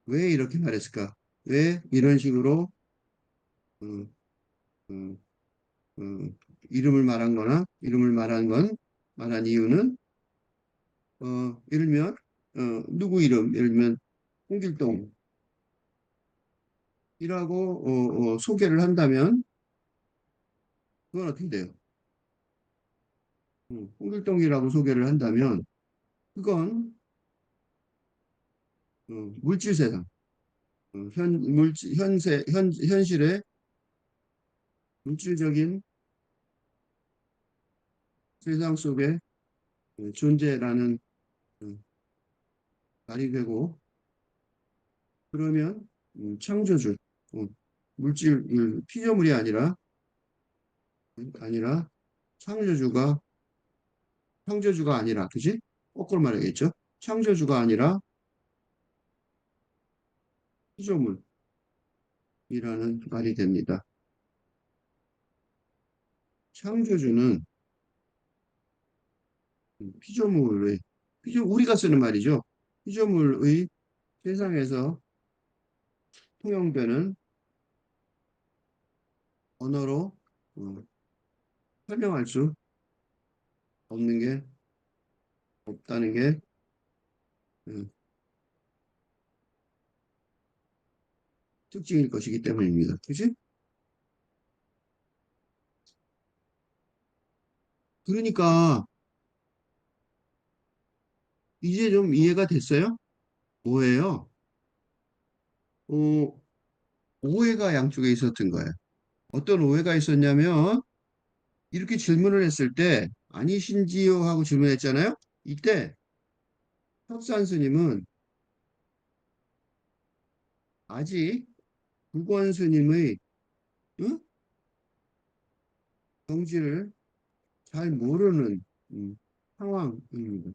왜 이렇게 말했을까? 왜 이런 식으로 음, 음, 이름을 말한 이유는 예를 들면 누구 이름 예를 들면 홍길동이라고 소개를 한다면 그건 어떻게 돼요? 홍길동이라고 소개를 한다면 그건 물질 세상 현실의 물질적인 세상 속에 존재라는 음, 말이 되고 그러면 창조주 물질 피조물이 아니라 창조주가 아니라 그지? 거꾸로 말해야겠죠? 창조주가 아니라 피조물이라는 말이 됩니다. 창조주는 피조물의 우리가 쓰는 말이죠. 피조물의 세상에서 통용되는 언어로 어, 설명할 수 없는 게 없다는 게 음, 특징일 것이기 때문입니다. 그지? 그러니까 이제 좀 이해가 됐어요? 뭐예요? 어, 오해가 양쪽에 있었던 거예요. 어떤 오해가 있었냐면 이렇게 질문을 했을 때 아니신지요 하고 질문했잖아요. 이때 혁산 스님은 아직 국원 스님의 응? 정지를 잘 모르는 상황입니다.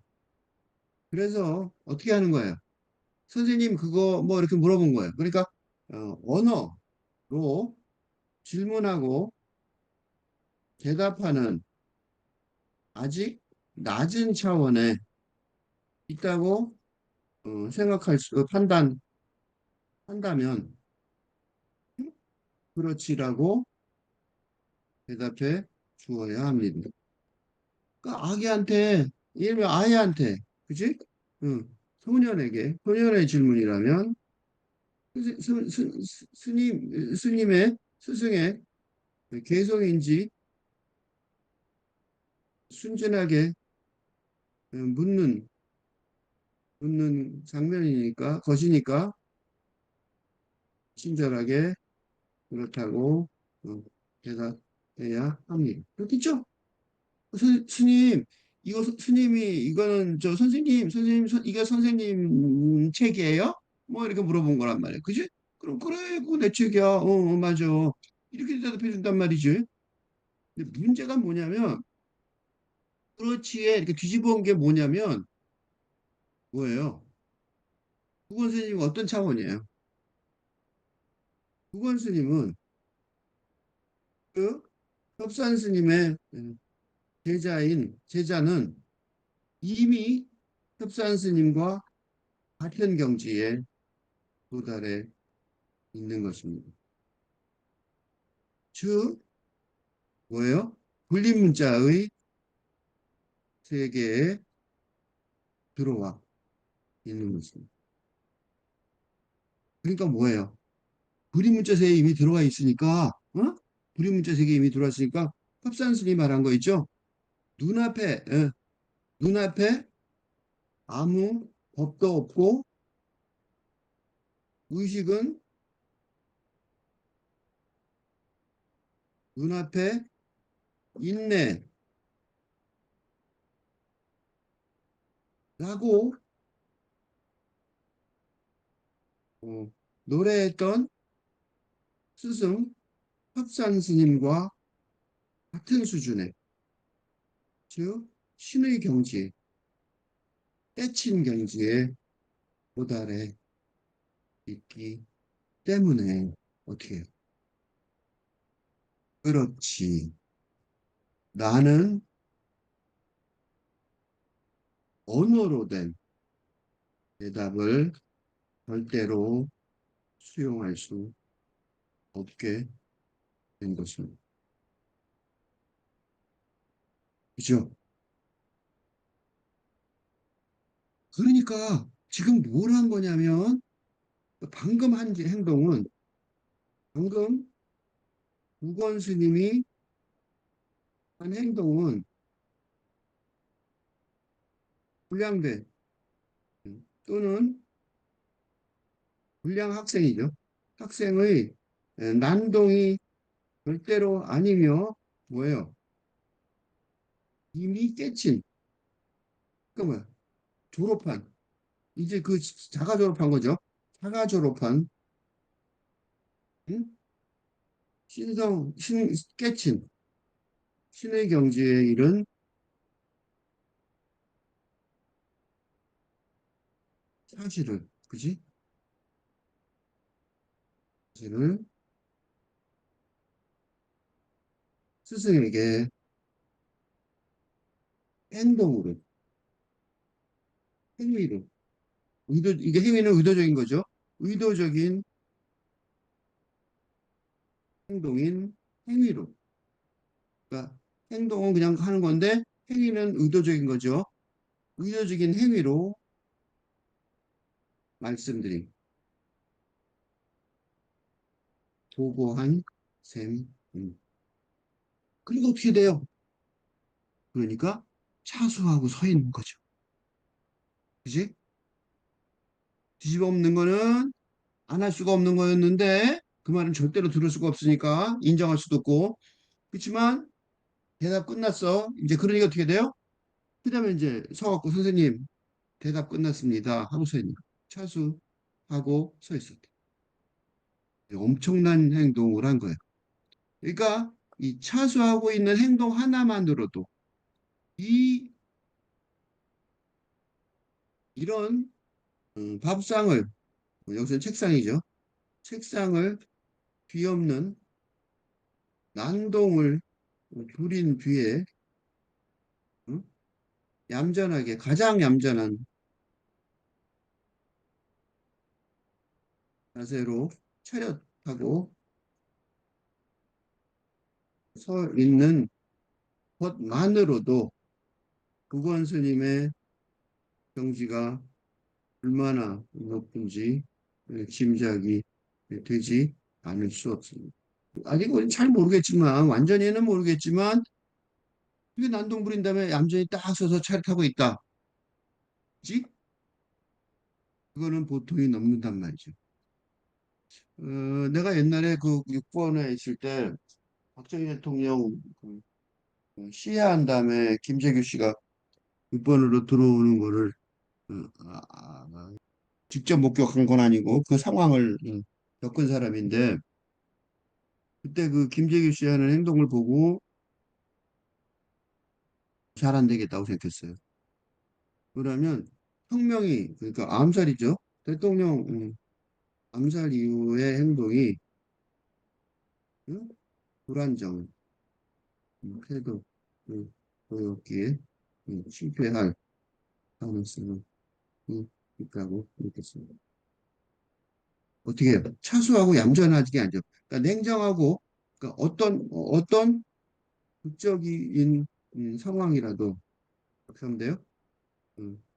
그래서 어떻게 하는 거예요? 선생님 그거 뭐 이렇게 물어본 거예요. 그러니까 언어로 질문하고 대답하는 아직 낮은 차원에 있다고 판단한다면 그렇지라고 대답해 주어야 합니다. 그러니까 아기한테 예를 들면 아이한테 그지? 응. 소년의 질문이라면 스님의 스승의 개성인지 순진하게 묻는 장면이니까 것이니까 친절하게 그렇다고 어, 대답해야 합니다. 그렇겠죠? 스님 스님이 이거는 저 선생님 이거 선생님 책이에요? 뭐 이렇게 물어본 거란 말이에요. 그지? 그럼 그래 그거 내 책이야. 맞아. 이렇게 대답해 준단 말이지. 근데 문제가 뭐냐면 그렇지에 이렇게 뒤집어 온 게 뭐냐면 뭐예요? 국원 스님 어떤 차원이에요? 국원 스님은 그 협산 스님의 제자는 이미 협산 스님과 같은 경지에 도달해 있는 것입니다. 즉 뭐예요? 불립문자의 세계에 들어와 있는 것입니다. 그러니까 뭐예요? 불입문자 세계에 이미 들어와 있으니까, 어? 불입문자 세계에 이미 들어와 있으니까 합산 스님이 말한 거 있죠? 눈앞에, 눈앞에 아무 법도 없고 의식은 눈앞에 있네 라고 어, 노래했던 스승 합산 스님과 같은 수준의 즉 신의 경지에 때친 경지에 도달해 있기 때문에 어떻게 해요? 그렇지. 나는 언어로 된 대답을 절대로 수용할 수 없게 된 것입니다. 그죠? 그러니까 지금 뭘 한 거냐면 방금 한 행동은 방금 우건 스님이 한 행동은 불량된 또는 불량 학생이죠. 학생의 난동이 절대로 아니며 뭐예요? 이미 깨친 그 뭐야? 졸업한 이제 그 자가 졸업한 거죠. 자가 졸업한 응? 깨친 신의 경지에 이른 사실을 그지? 사실을 스승에게 행동으로 행위로 이게 행위는 의도적인 거죠. 의도적인 행동인 행위로 그러니까 행동은 그냥 하는 건데 행위는 의도적인 거죠. 의도적인 행위로 말씀드린 보고한 셈. 그리고 어떻게 돼요? 그러니까 차수하고 서 있는 거죠. 그지? 뒤집어 엎는 거는 안 할 수가 없는 거였는데 그 말은 절대로 들을 수가 없으니까 인정할 수도 없고 그렇지만 대답 끝났어. 이제 그러니까 어떻게 돼요? 그 다음에 이제 서갖고 선생님 대답 끝났습니다 하고 서 있는 거예요. 차수하고 서 있었대. 엄청난 행동을 한 거예요. 그러니까 이 차수하고 있는 행동 하나만으로도 이 이런 밥상을 여기서 책상이죠. 책상을 뒤엎는 난동을 부린 뒤에 응? 얌전하게 가장 얌전한 자세로 차렷하고 서 있는 것만으로도 국원 스님의 경지가 얼마나 높은지 짐작이 되지 않을 수 없습니다. 아직은 잘 모르겠지만 완전히는 모르겠지만 이게 난동 부린 다음에 얌전히 딱 서서 차렷하고 있다. 그지? 그거는 보통이 넘는단 말이죠. 내가 옛날에 그 6번에 있을 때 박정희 대통령 시해한 다음에 김재규 씨가 6번으로 들어오는 거를 어, 아, 아, 직접 목격한 건 아니고 그 상황을 겪은 사람인데 그때 그 김재규 씨 하는 행동을 보고 잘 안 되겠다고 생각했어요. 그러면 혁명이, 그러니까 암살이죠. 대통령 암살 이후의 행동이 응? 불안정, 태도, 보였기에 실패할 가능성이 있다고 느꼈습니다. 어떻게 해요? 차수하고 얌전하지 게 아니죠. 그러니까 냉정하고, 그러니까 어떤 극적인 상황이라도 상대요.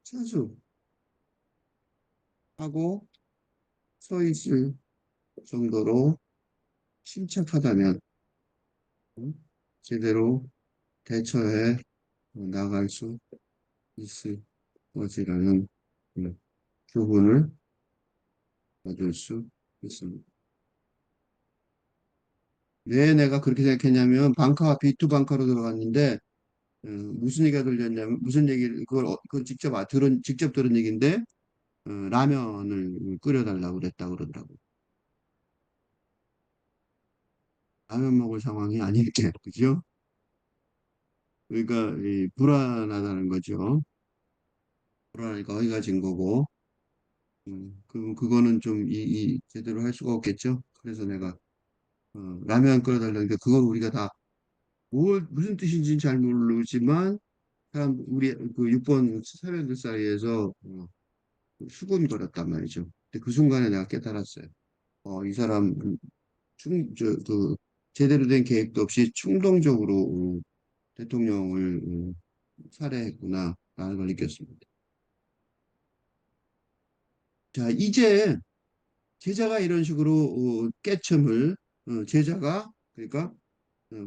차수하고 서 있을 정도로 침착하다면 음, 제대로 대처해 나갈 수 있을 것이라는 음, 교훈을 얻을 수 있습니다. 왜 내가 그렇게 생각했냐면 방카가 비투방카로 들어갔는데 무슨 얘기가 들렸냐면 무슨 얘기를 그걸 직접 직접 들은 얘기인데 라면을 끓여달라고 그랬다 그러더라고. 라면 먹을 상황이 아닐 때, 그죠? 그러니까 이 불안하다는 거죠. 불안하니까 어이가 진 거고, 그거는 좀 제대로 할 수가 없겠죠. 그래서 내가 라면 끓여달라니까 그걸 우리가 다 무슨 뜻인지는 잘 모르지만 우리 그 6번 사회들 사이에서 수군거렸단 말이죠. 근데 그 순간에 내가 깨달았어요. 이 사람 제대로 된 계획도 없이 충동적으로 대통령을 살해했구나 라는 걸 느꼈습니다. 자, 이제 제자가 이런 식으로 깨첨을 제자가 그러니까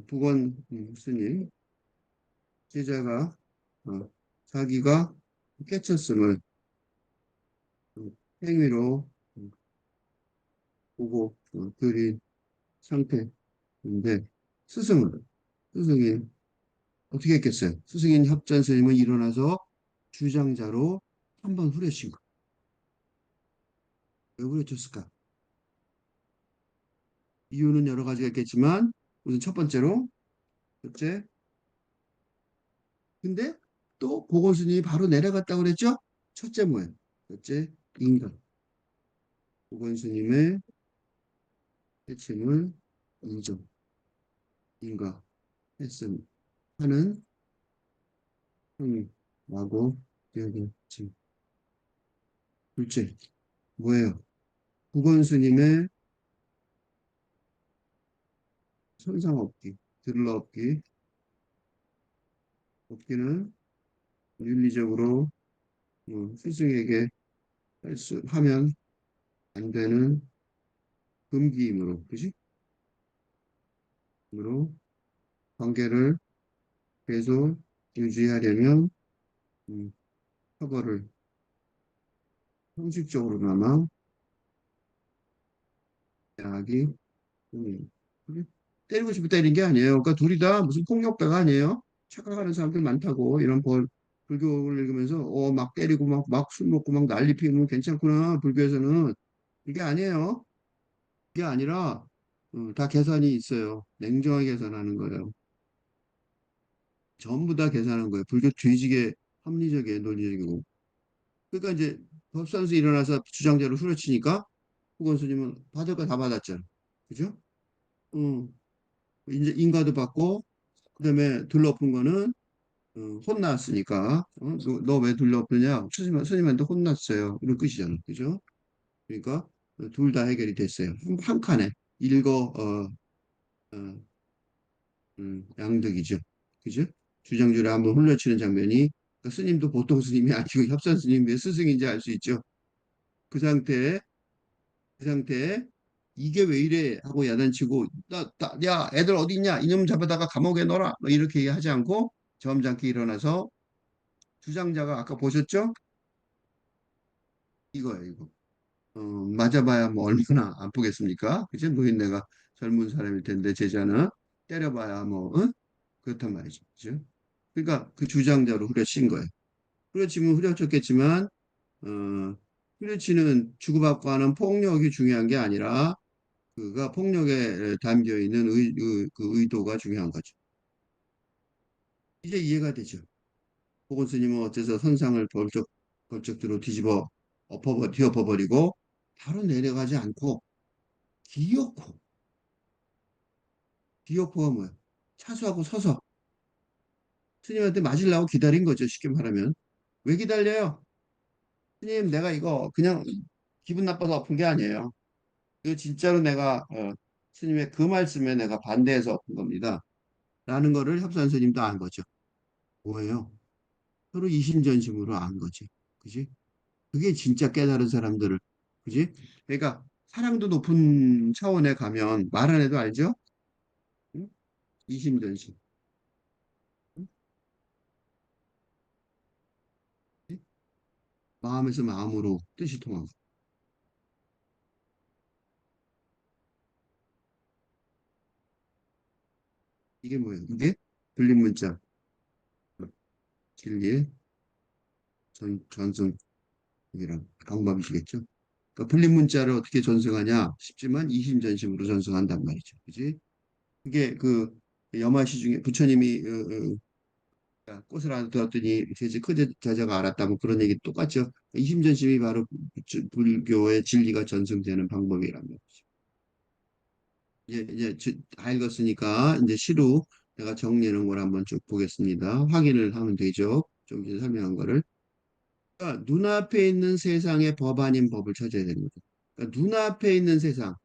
북원 스님 제자가 어, 자기가 깨쳤음을 행위로 보고 그린 상태인데 스승은 스승이 어떻게 했겠어요? 스승인 협전 스님은 일어나서 주장자로 한 번 후려친 거. 왜 후려쳤을까? 이유는 여러 가지가 있겠지만 우선 첫 번째로 첫째 근데 또 보건 스님이 바로 내려갔다고 그랬죠? 첫째 뭐예요? 첫째 인간. 보건 스님의 해침을 인정, 인가했음 하는 행위라고 여겼지. 둘째 뭐예요? 보건 스님의 손상없기, 들러없기, 없기는 윤리적으로 스승에게 하면 안 되는 금기이므로, 그지? 으로 관계를 계속 유지하려면 음, 처벌을 형식적으로나마 하기 그게 때리고 싶어 때린 게 아니에요. 그러니까 둘이 다 무슨 폭력배가 아니에요. 착각하는 사람들 많다고 이런 불교를 읽으면서 막 때리고 막 술 먹고 막 난리 피우면 괜찮구나. 불교에서는 이게 아니에요. 이게 아니라 다 계산이 있어요. 냉정하게 계산하는 거예요. 전부 다 계산한 거예요. 불교 뒤지게 합리적이에요, 논리적이고. 그러니까 이제 법상에서 일어나서 주장자를 후려치니까 후건 스님은 받을 거 다 받았잖아. 그죠? 응. 이제 인가도 받고 그다음에 둘러엎은 거는 혼났으니까 너 왜 둘러엎느냐? 스님한테 혼났어요. 이런 뜻이잖아. 그죠? 그러니까 둘 다 해결이 됐어요. 한 칸에 일거 어, 양득이죠. 그죠? 주장주를 한번 흘려치는 장면이 그러니까 스님도 보통 스님이 아니고 협산 스님의 스승인지 알 수 있죠. 그 상태에 그 상태에 이게 왜 이래 하고 야단치고 야 애들 어디 있냐 이놈 잡아다가 감옥에 넣어라 뭐 이렇게 얘기하지 않고 점잖게 일어나서 주장자가 아까 보셨죠? 이거예요 이거. 맞아봐야 뭐 얼마나 아프겠습니까? 그죠? 노인네가 젊은 사람일 텐데 제자는 때려봐야 뭐 그렇단 말이죠. 그죠? 그러니까 그 주장자로 후려친 거예요. 후려치면 후려쳤겠지만 어, 후려치는 주고받고 하는 폭력이 중요한 게 아니라 그가 폭력에 담겨 있는 그 의도가 중요한 거죠. 이제 이해가 되죠. 보건 스님은 어째서 선상을 벌쩍 들어 뒤엎어버리고 바로 내려가지 않고 기어코, 기어코가 뭐야? 차수하고 서서 스님한테 맞으려고 기다린 거죠. 쉽게 말하면. 왜 기다려요? 스님, 내가 이거 그냥 기분 나빠서 아픈 게 아니에요. 그 진짜로 내가 스님의 그 말씀에 내가 반대해서 아픈 겁니다. 라는 거를 협산 스님도 안 거죠. 뭐예요? 서로 이심전심으로 안 거지. 그지? 그게 진짜 깨달은 사람들을, 그지? 그러니까 사랑도 높은 차원에 가면 말 안 해도 알죠? 응? 이심전심. 응? 마음에서 마음으로 뜻이 통하고. 이게 뭐예요? 이게 불린 문자, 진리의 전승이란 방법이시겠죠? 그러니까 불린 문자를 어떻게 전승하냐? 쉽지만 이심전심으로 전승한단 말이죠. 그지? 그게 그 여마시 중에 부처님이 꽃을 안 들었더니 제지 큰 제자가 알았다 뭐 그런 얘기 똑같죠. 이심전심이 바로 불교의 진리가 전승되는 방법이란 말이죠. 다 읽었으니까 이제 시로 내가 정리하는 걸 한번 쭉 보겠습니다. 확인을 하면 되죠. 좀 전에 설명한 거를. 그러니까 눈앞에 있는 세상의 법 아닌 법을 찾아야 되는 거죠. 그러니까 눈앞에 있는 세상.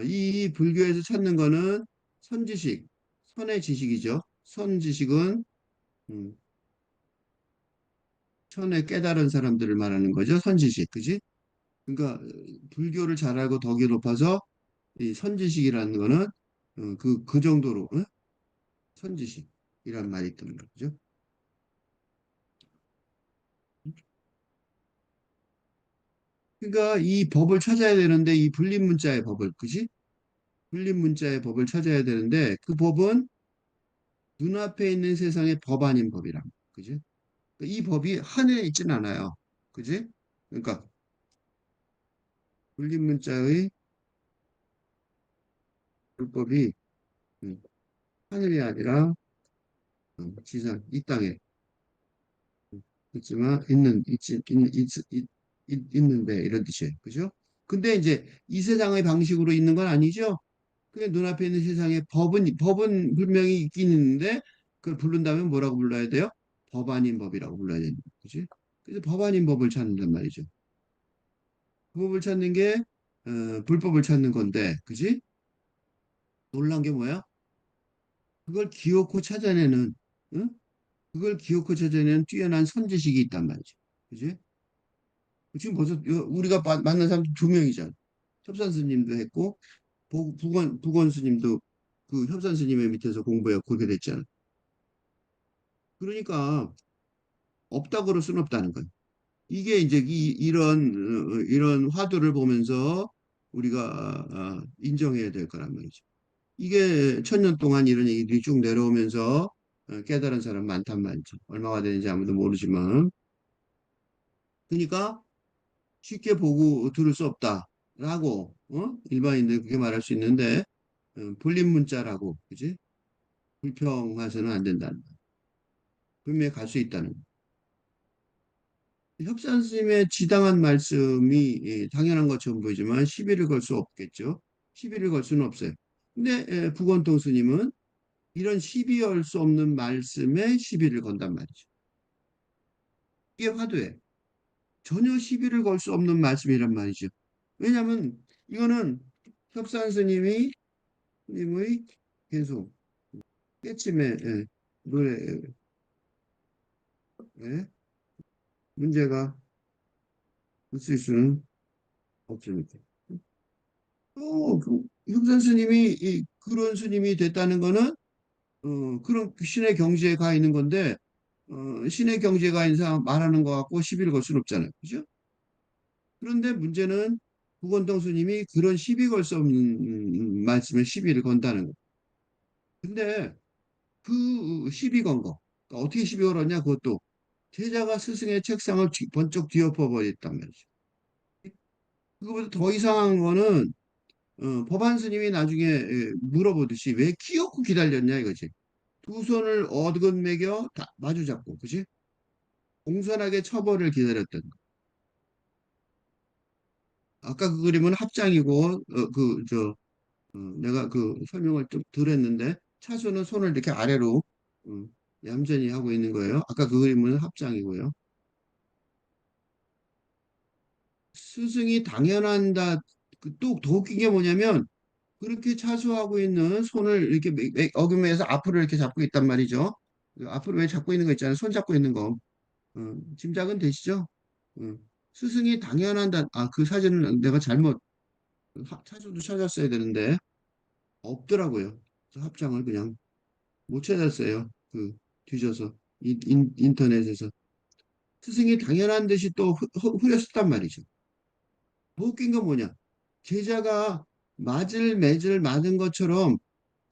이 불교에서 찾는 거는 선지식, 선의 지식이죠. 선지식은 음, 선의 깨달은 사람들을 말하는 거죠. 선지식, 그지? 그러니까 불교를 잘 알고 덕이 높아서 이 선지식이라는 거는 그 정도로 선지식이란 말이 있던 거죠. 그러니까 이 법을 찾아야 되는데 이 불린 문자의 법을, 그지? 불린 문자의 법을 찾아야 되는데 그 법은 눈앞에 있는 세상의 법 아닌 법이란, 그지? 이 법이 하늘에 있지는 않아요. 그지? 그러니까 불린 문자의 불법이 음, 하늘이 아니라 지상, 이 땅에 있지만 있는데 이런 뜻이에요. 그죠? 근데 이제 이 세상의 방식으로 있는 건 아니죠. 그게 눈앞에 있는 세상에 법은 분명히 있긴 있는데 그걸 부른다면 뭐라고 불러야 돼요? 법 아닌 법이라고 불러야 되는 거지. 그래서 법 아닌 법을 찾는단 말이죠. 그 법을 찾는 게 불법을 찾는 건데, 그지? 놀란 게 뭐야? 그걸 기어코 찾아내는, 응? 그걸 기어코 찾아내는 뛰어난 선지식이 있단 말이죠. 그지? 지금 벌써 우리가 만난 사람 두 명이잖아. 협산 스님도 했고, 부건 스님도 그 협산 스님의 밑에서 공부해 그렇게 됐잖아. 그러니까 없다 그럴 수는 없다는 거예요. 이게 이제 이런 화두를 보면서 우리가 인정해야 될 거란 말이죠. 이게 천년 동안 이런 얘기들이 쭉 내려오면서 깨달은 사람 많단 말이죠. 얼마가 되는지 아무도 모르지만. 그러니까 쉽게 보고 들을 수 없다라고 일반인들 그렇게 말할 수 있는데 불린 문자라고 그지? 불평해서는 안 된다는 거. 분명히 갈 수 있다는 거. 협산 스님의 지당한 말씀이 당연한 것처럼 보이지만 시비를 걸 수 없겠죠. 시비를 걸 수는 없어요. 근데 북원통 스님은 이런 시비 걸 수 없는 말씀에 시비를 건단 말이죠. 이게 화두예요. 전혀 시비를 걸 수 없는 말씀이란 말이죠. 왜냐하면 이거는 협산 스님의 계속 깨침에 노래 문제가 있을 수는 없으니까. 흑산 스님이 그런 스님이 됐다는 거는 그런 신의 경지에 가 있는 건데 신의 경지에 가 있는 사람 말하는 거 갖고 시비를 걸 수는 없잖아요. 그죠? 그런데 문제는 국원동 스님이 그런 시비 걸 수 없는 말씀에 시비를 건다는 거. 근데 그 시비 건 거. 그러니까 어떻게 시비 걸었냐? 그것도 제자가 스승의 책상을 번쩍 뒤엎어 버렸단 말이죠. 그거보다 더 이상한 거는 법안 스님이 나중에 물어보듯이 왜 끼었고 기다렸냐 이거지. 두 손을 어긋매겨 마주 잡고, 그지? 공손하게 처벌을 기다렸던. 아까 그 그림은 합장이고, 내가 그 설명을 좀 덜 했는데, 차수는 손을 이렇게 아래로, 어, 얌전히 하고 있는 거예요. 아까 그 그림은 합장이고요. 스승이 당연한다. 또 웃긴 게 뭐냐면, 그렇게 차수하고 있는 손을 이렇게 어금니에서 앞으로 이렇게 잡고 있단 말이죠. 그 앞으로 왜 잡고 있는 거 있잖아요. 손 잡고 있는 거. 짐작은 되시죠? 어, 스승이 당연한다. 아, 그 사진은 내가 잘못 차수도 찾았어야 되는데 없더라고요. 그래서 합장을 그냥 못 찾았어요. 그 뒤져서 인터넷에서 스승이 당연한 듯이 또 후렸었단 말이죠. 더 웃긴 건 뭐냐? 제자가 맞을 매질 맞은 것처럼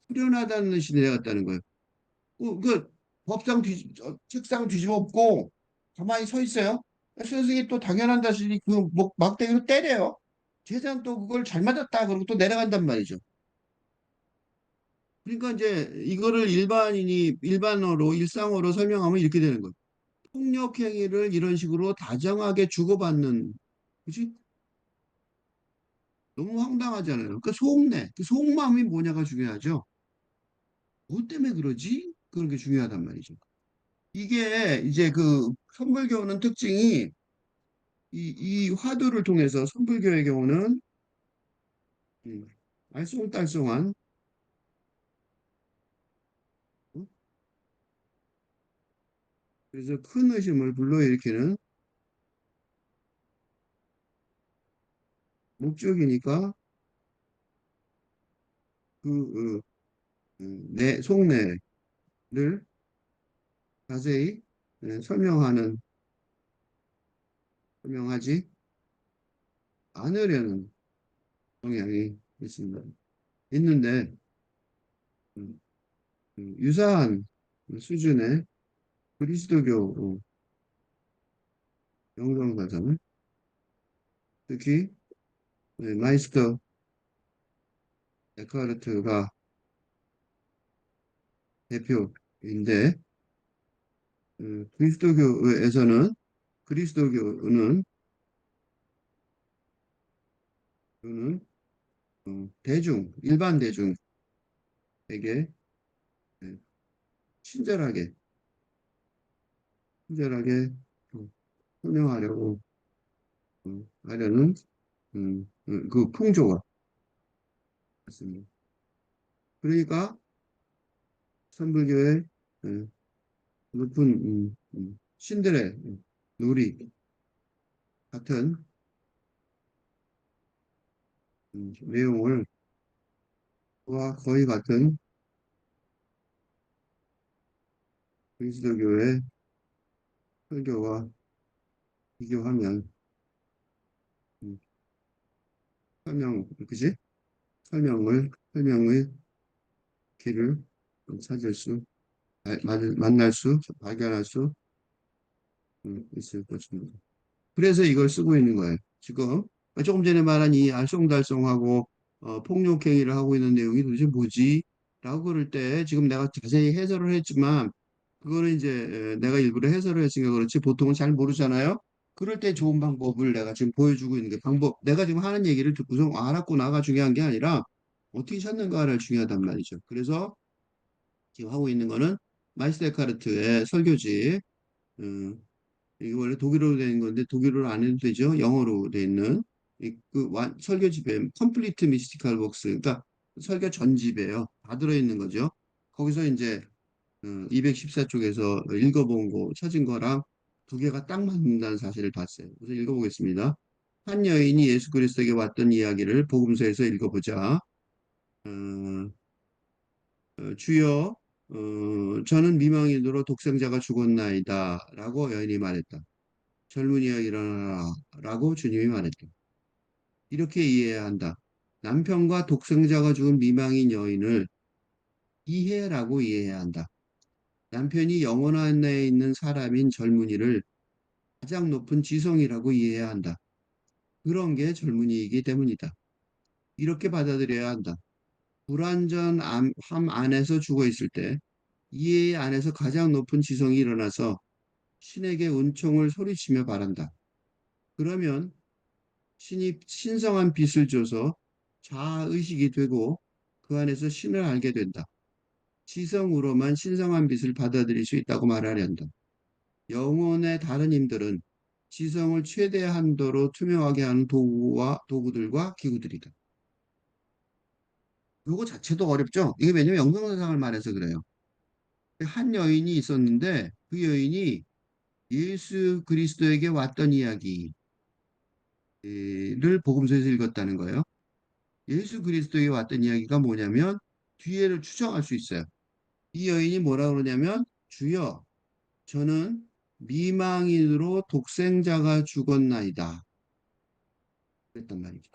후련하다는 듯이 내려갔다는 거예요. 그 법상 책상 뒤집어엎고 가만히 서 있어요. 스승이 또 당연한다시피 그 막대기로 때려요. 제자는 또 그걸 잘 맞았다 그러고 또 내려간단 말이죠. 그러니까 이제 이거를 일반어로 일상어로 설명하면 이렇게 되는 거예요. 폭력 행위를 이런 식으로 다정하게 주고받는, 그지? 너무 황당하잖아요. 그 속내, 그 속마음이 뭐냐가 중요하죠. 뭐 때문에 그러지? 그런 게 중요하단 말이죠. 이게 이제 그 선불교는 특징이 이 화두를 통해서 선불교의 경우는 음, 알쏭달쏭한, 어? 그래서 큰 의심을 불러일으키는 목적이니까 그 내 속내를 자세히 설명하지 않으려는 성향이 있습니다. 있는데 음, 유사한 수준의 그리스도교 영성사상, 특히 마이스터 에카르트가 대표인데 그리스도교에서는 그리스도교는 교는 일반 대중에게 예, 친절하게 친절하게 어, 설명하려고 하려는 그 풍조가 있습니다. 그러니까 천불교의 예, 높은 신들의 놀이 같은 내용을 와 거의 같은 그리스도교의 설교와 비교하면 음, 그지? 설명의 길을 찾을 수, 만날 수, 발견할 수 있을 것입니다. 그래서 이걸 쓰고 있는 거예요. 지금 조금 전에 말한 이 알쏭달쏭하고 폭력행위를 하고 있는 내용이 도대체 뭐지? 라고 그럴 때 지금 내가 자세히 해설을 했지만 그거는 이제 내가 일부러 해설을 했으니까 그렇지 보통은 잘 모르잖아요. 그럴 때 좋은 방법을 내가 지금 보여주고 있는 게 내가 지금 하는 얘기를 듣고서 알았구나가 중요한 게 아니라 어떻게 찾는가를 중요하단 말이죠. 그래서 지금 하고 있는 거는 마이스터 에카르트의 설교지. 음, 이게 원래 독일어로 된 건데 독일어로 안 해도 되죠. 영어로 돼 있는 설교집에 컴플리트 미스티컬 복스, 그러니까 설교 전집이에요. 다 들어있는 거죠. 거기서 이제 214쪽에서 읽어본 거 찾은 거랑 두 개가 딱 맞는다는 사실을 봤어요. 그래서 읽어보겠습니다. 한 여인이 예수 그리스도에게 왔던 이야기를 복음서에서 읽어보자. 어, 주여, 저는 미망인으로 독생자가 죽었나이다. 라고 여인이 말했다. 젊은이여 일어나라. 라고 주님이 말했다. 이렇게 이해해야 한다. 남편과 독생자가 죽은 미망인 여인을 이해라고 이해해야 한다. 남편이 영원한 내에 있는 사람인 젊은이를 가장 높은 지성이라고 이해해야 한다. 그런 게 젊은이이기 때문이다. 이렇게 받아들여야 한다. 불완전함 안에서 죽어 있을 때 이해 안에서 가장 높은 지성이 일어나서 신에게 은총을 소리치며 바란다. 그러면 신이 신성한 빛을 줘서 자아의식이 되고 그 안에서 신을 알게 된다. 지성으로만 신성한 빛을 받아들일 수 있다고 말하려 한다. 영혼의 다른 힘들은 지성을 최대 한도로 투명하게 하는 도구들과 기구들이다. 요거 자체도 어렵죠? 이게 왜냐면 영성사상을 말해서 그래요. 한 여인이 있었는데 그 여인이 예수 그리스도에게 왔던 이야기를 복음서에서 읽었다는 거예요. 예수 그리스도에게 왔던 이야기가 뭐냐면 뒤에를 추정할 수 있어요. 이 여인이 뭐라 그러냐면 주여 저는 미망인으로 독생자가 죽었나이다. 그랬단 말이죠.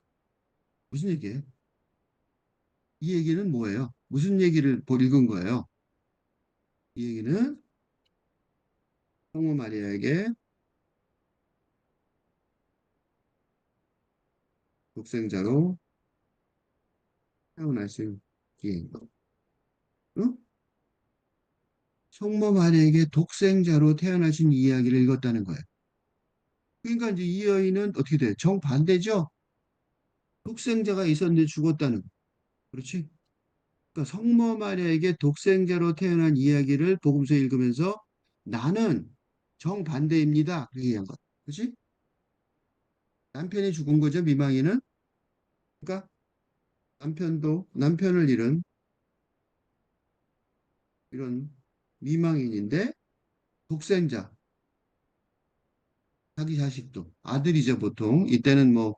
무슨 얘기예요? 이 얘기는 뭐예요? 무슨 얘기를 읽은 거예요? 이 얘기는 성모 마리아에게 독생자로 태어나신 기행. 응? 성모 마리아에게 독생자로 태어나신 이야기를 읽었다는 거예요. 그러니까 이제 이 여인은 어떻게 돼요? 정반대죠? 독생자가 있었는데 죽었다는 거. 그렇지? 그러니까 성모 마리아에게 독생자로 태어난 이야기를 복음서 읽으면서 나는 정반대입니다. 그렇게 얘기한 거. 그렇지? 남편이 죽은 거죠, 미망이는. 그러니까 남편을 잃은 이런 미망인인데 독생자, 자기 자식도 아들이죠, 보통. 이때는 뭐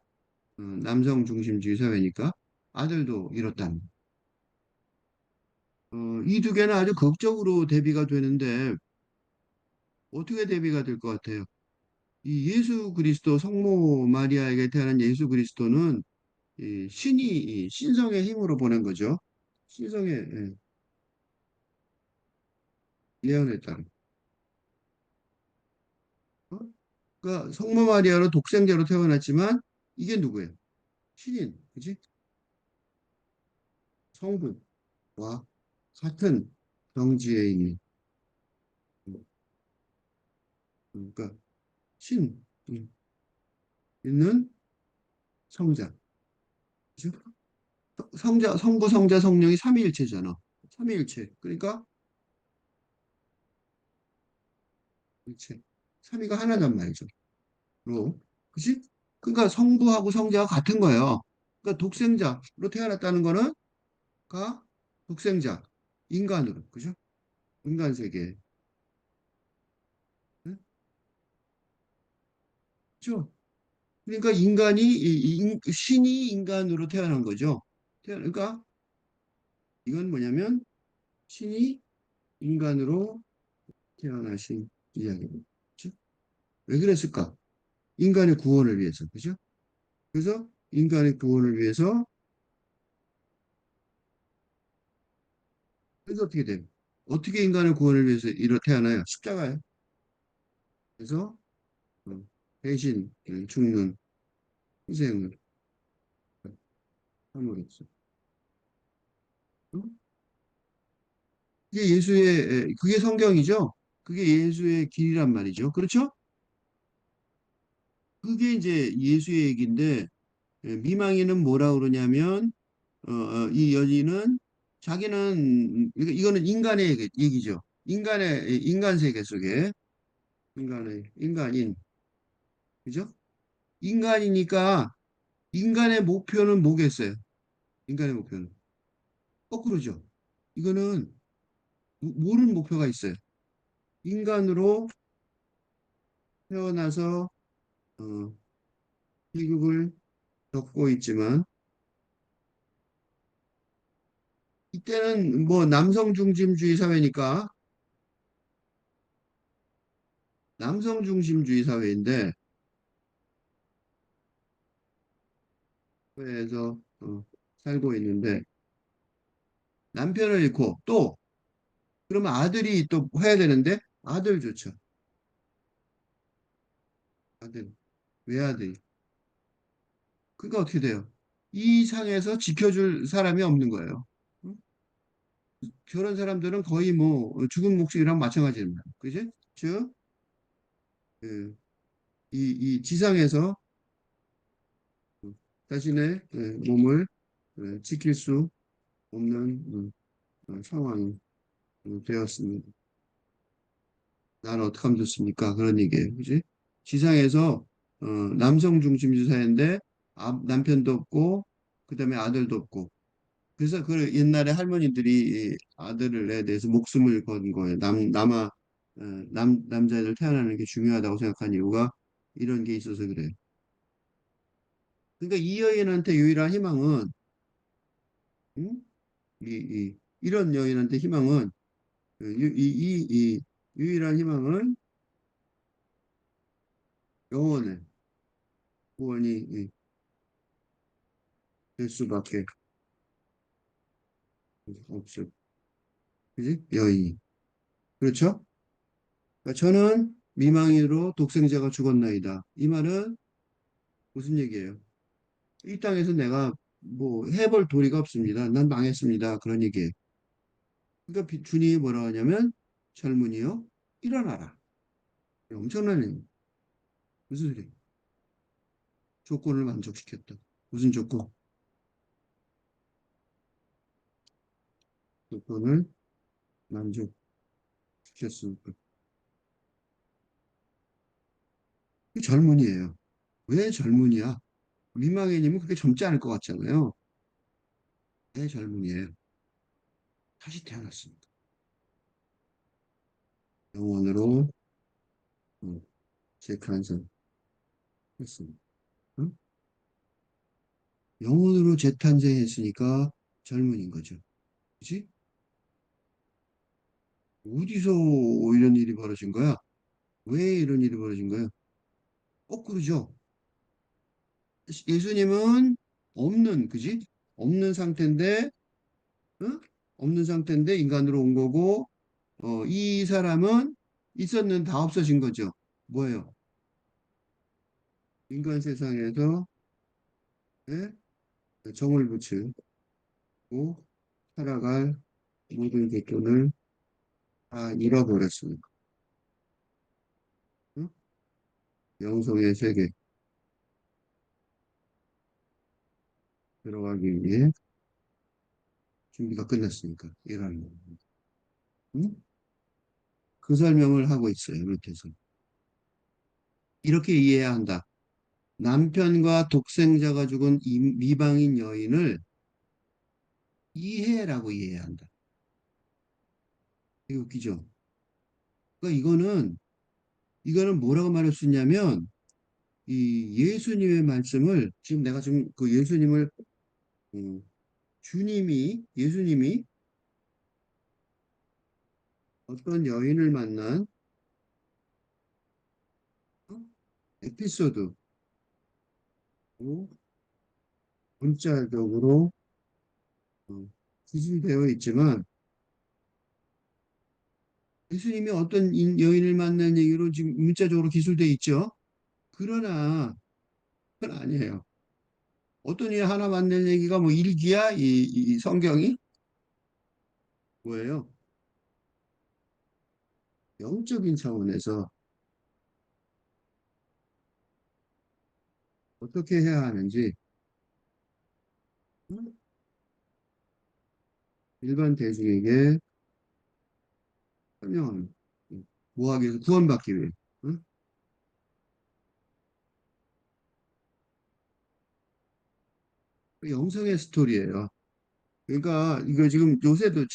남성 중심주의 사회니까 아들도 잃었다는. 이 두 개는 아주 극적으로 대비가 되는데 어떻게 대비가 될 것 같아요? 이 예수 그리스도 성모 마리아에게 태어난 예수 그리스도는 이 신이 이 신성의 힘으로 보낸 거죠. 신성의 예언에 따른. 어? 그러니까 성모 마리아로 독생자로 태어났지만 이게 누구예요? 신인, 그지? 성부와 같은 경지에 있는 그러니까 신 있는 성자, 그죠? 성부, 성자, 성령이 삼위일체잖아. 삼위일체. 그러니까 일체. 삼위가 하나단 말이죠. 그지? 그러니까 성부하고 성자가 같은 거예요. 그러니까 독생자로 태어났다는 거는 가 독생자, 인간으로, 그죠? 인간 세계. 응? 그죠? 그러니까 신이 인간으로 태어난 거죠. 그러니까 이건 뭐냐면 신이 인간으로 태어나신 이야기입니다. 그죠? 왜 그랬을까? 인간의 구원을 위해서, 그죠? 그래서 인간의 구원을 위해서 그래서 어떻게 돼요? 어떻게 인간의 구원을 위해서 이렇게 태어나요? 십자가요. 그래서 어, 대신 죽는 희생을 함으로써 어? 그게 성경이죠. 그게 예수의 길이란 말이죠. 그렇죠? 그게 이제 예수의 얘기인데 미망이는 뭐라 그러냐면 이 여인은 자기는 이거는 인간의 얘기죠. 인간 세계 속에 인간인 그죠? 인간이니까 인간의 목표는 뭐겠어요? 인간의 목표는 거꾸로죠. 이거는 모르는 목표가 있어요. 인간으로 태어나서 어, 희극을 겪고 있지만 이때는 뭐 남성 중심주의 사회니까 남성 중심주의 사회인데 사회에서 살고 있는데 남편을 잃고 또 그러면 아들이 또 해야 되는데 아들 좋죠. 아들 외아들. 그러니까 어떻게 돼요? 이 상에서 지켜줄 사람이 없는 거예요. 응? 저런 사람들은 거의 뭐 죽은 목숨이랑 마찬가지입니다. 그지? 즉, 그, 이 지상에서 자신의 몸을 지킬 수 없는 상황이 되었습니다. 나는 어떻게 하면 좋습니까? 그런 얘기예요. 그지? 지상에서 남성 중심주 사회인데 남편도 없고 그다음에 아들도 없고 그래서 그 옛날에 할머니들이 이 아들에 대해서 목숨을 건 거예요. 남자들 태어나는 게 중요하다고 생각한 이유가 이런 게 있어서 그래요. 그러니까 이 여인한테 유일한 희망은 음? 이런 여인한테 희망은 유일한 희망은 영혼의 구원이 될 수밖에 없어. 그지? 여인이. 그렇죠? 그러니까 저는 미망인으로 독생자가 죽었나이다. 이 말은 무슨 얘기예요? 이 땅에서 내가 뭐 해볼 도리가 없습니다. 난 망했습니다. 그런 얘기예요. 그러니까 주님이 뭐라 하냐면 젊은이요 일어나라. 엄청난 얘기. 무슨 소리? 조건을 만족시켰다. 무슨 조건? 조건을 만족시켰으니까. 이 젊은이에요. 왜 젊은이야? 미망이님은 그렇게 젊지 않을 것 같잖아요. 왜 젊은이에요? 다시 태어났습니다. 영원으로 재탄생했습니다. 응? 영혼으로 재탄생했으니까 젊은인 거죠. 그치? 어디서 이런 일이 벌어진 거야? 왜 이런 일이 벌어진 거야? 거꾸로죠. 예수님은 없는, 그지? 없는 상태인데, 응? 없는 상태인데 인간으로 온 거고, 이 사람은 있었는 다 없어진 거죠. 뭐예요? 인간 세상에서 예? 정을 붙이고 살아갈 모든 객견을 다 잃어버렸습니다. 응? 영성의 세계 들어가기 위해 준비가 끝났으니까 이라는 거예요. 응? 그 설명을 하고 있어요. 밑에서. 이렇게 이해해야 한다. 남편과 독생자가 죽은 미방인 여인을 이해라고 이해해야 한다. 이거 웃기죠? 그러니까 이거는 뭐라고 말할 수 있냐면 이 예수님의 말씀을 지금 내가 지금 그 예수님을 음, 예수님이 어떤 여인을 만난 어? 에피소드 문자적으로 어, 기술되어 있지만 예수님이 어떤 여인을 만난 얘기로 지금 문자적으로 기술되어 있죠. 그러나 그건 아니에요. 어떤 일 하나 만난 얘기가 뭐 일기야? 이 성경이 뭐예요? 영적인 차원에서 어떻게 해야 하는지 음, 일반 대중에게 설명하는 뭐 하기 위해서 구원받기 위해 응? 그 영성의 스토리예요. 그러니까 이거 지금 요새도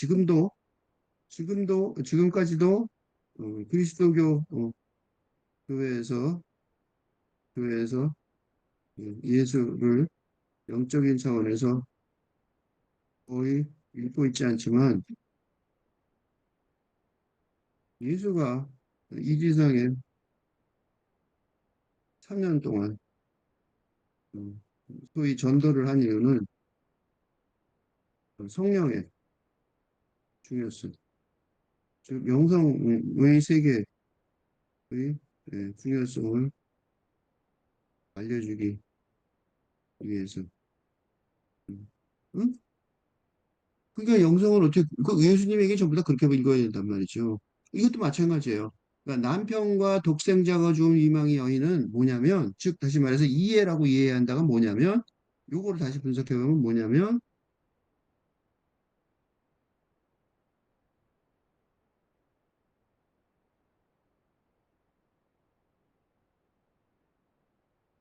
지금까지도 그리스도교 교회에서 교회에서 예수를 영적인 차원에서 거의 읽고 있지 않지만 예수가 이 지상에 3년 동안 음, 소위 전도를 한 이유는 성령의 중요성, 즉 영성의 세계의 중요성을 알려주기 위해서 응? 그러니까 영성을 어떻게, 그 예수님에게 전부 다 그렇게 읽어야 된단 말이죠. 이것도 마찬가지예요. 그러니까 남편과 독생자가 죽은 이망의 여인은 뭐냐면, 즉, 다시 말해서 이해라고 이해해야 한다가 뭐냐면, 요거를 다시 분석해보면 뭐냐면,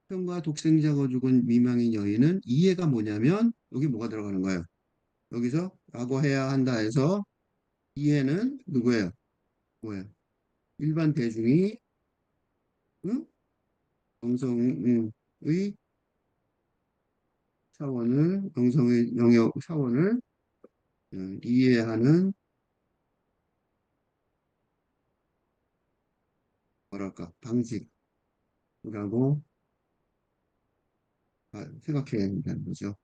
남편과 독생자가 죽은 미망인 여인은 이해가 뭐냐면, 여기 뭐가 들어가는 거예요? 여기서 라고 해야 한다 해서, 이해는 누구예요? 뭐예요? 일반 대중이, 응? 영성의 영성의 영역 차원을 이해하는 뭐랄까 방식이라고 생각해야 된다는 거죠.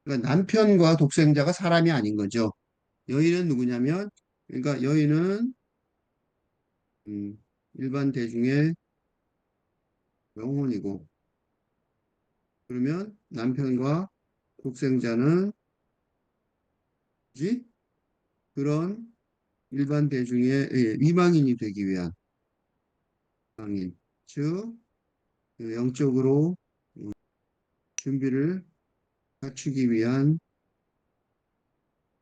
그러니까 남편과 독생자가 사람이 아닌 거죠. 여인은 누구냐면, 그러니까 여인은 음, 일반 대중의 영혼이고, 그러면 남편과 독생자는 뭐지? 그런 일반 대중의 미망인이 되기 위한 망인, 즉 영적으로 준비를 갖추기 위한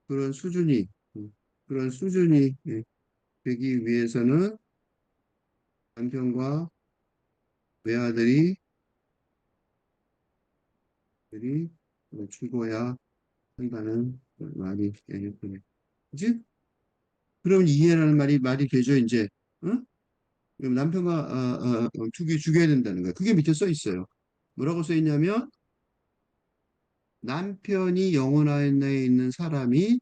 그런 수준이 음, 그런 수준이 되기 위해서는 남편과 외아들이 들이 죽어야 한다는 말이 되겠군요. 그지? 그럼 이해라는 말이 되죠, 이제. 응? 그럼 남편과 죽여야 된다는 거예요. 그게 밑에 써 있어요. 뭐라고 써 있냐면 남편이 영혼 안에 있는 사람인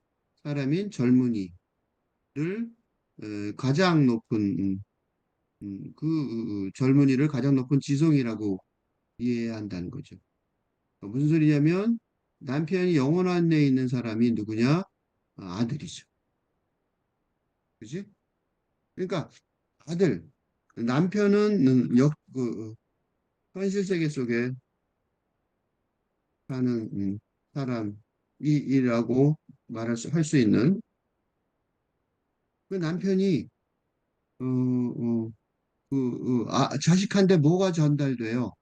젊은이를 가장 높은 젊은이를 가장 높은 지성이라고 이해해야 한다는 거죠. 무슨 소리냐면 남편이 영혼 안에 있는 사람이 누구냐? 아들이죠. 그지? 그러니까 아들, 남편은 현실 세계 속에 사는 사람이라고 할 수 있는 그 남편이 자식한테 뭐가 전달돼요?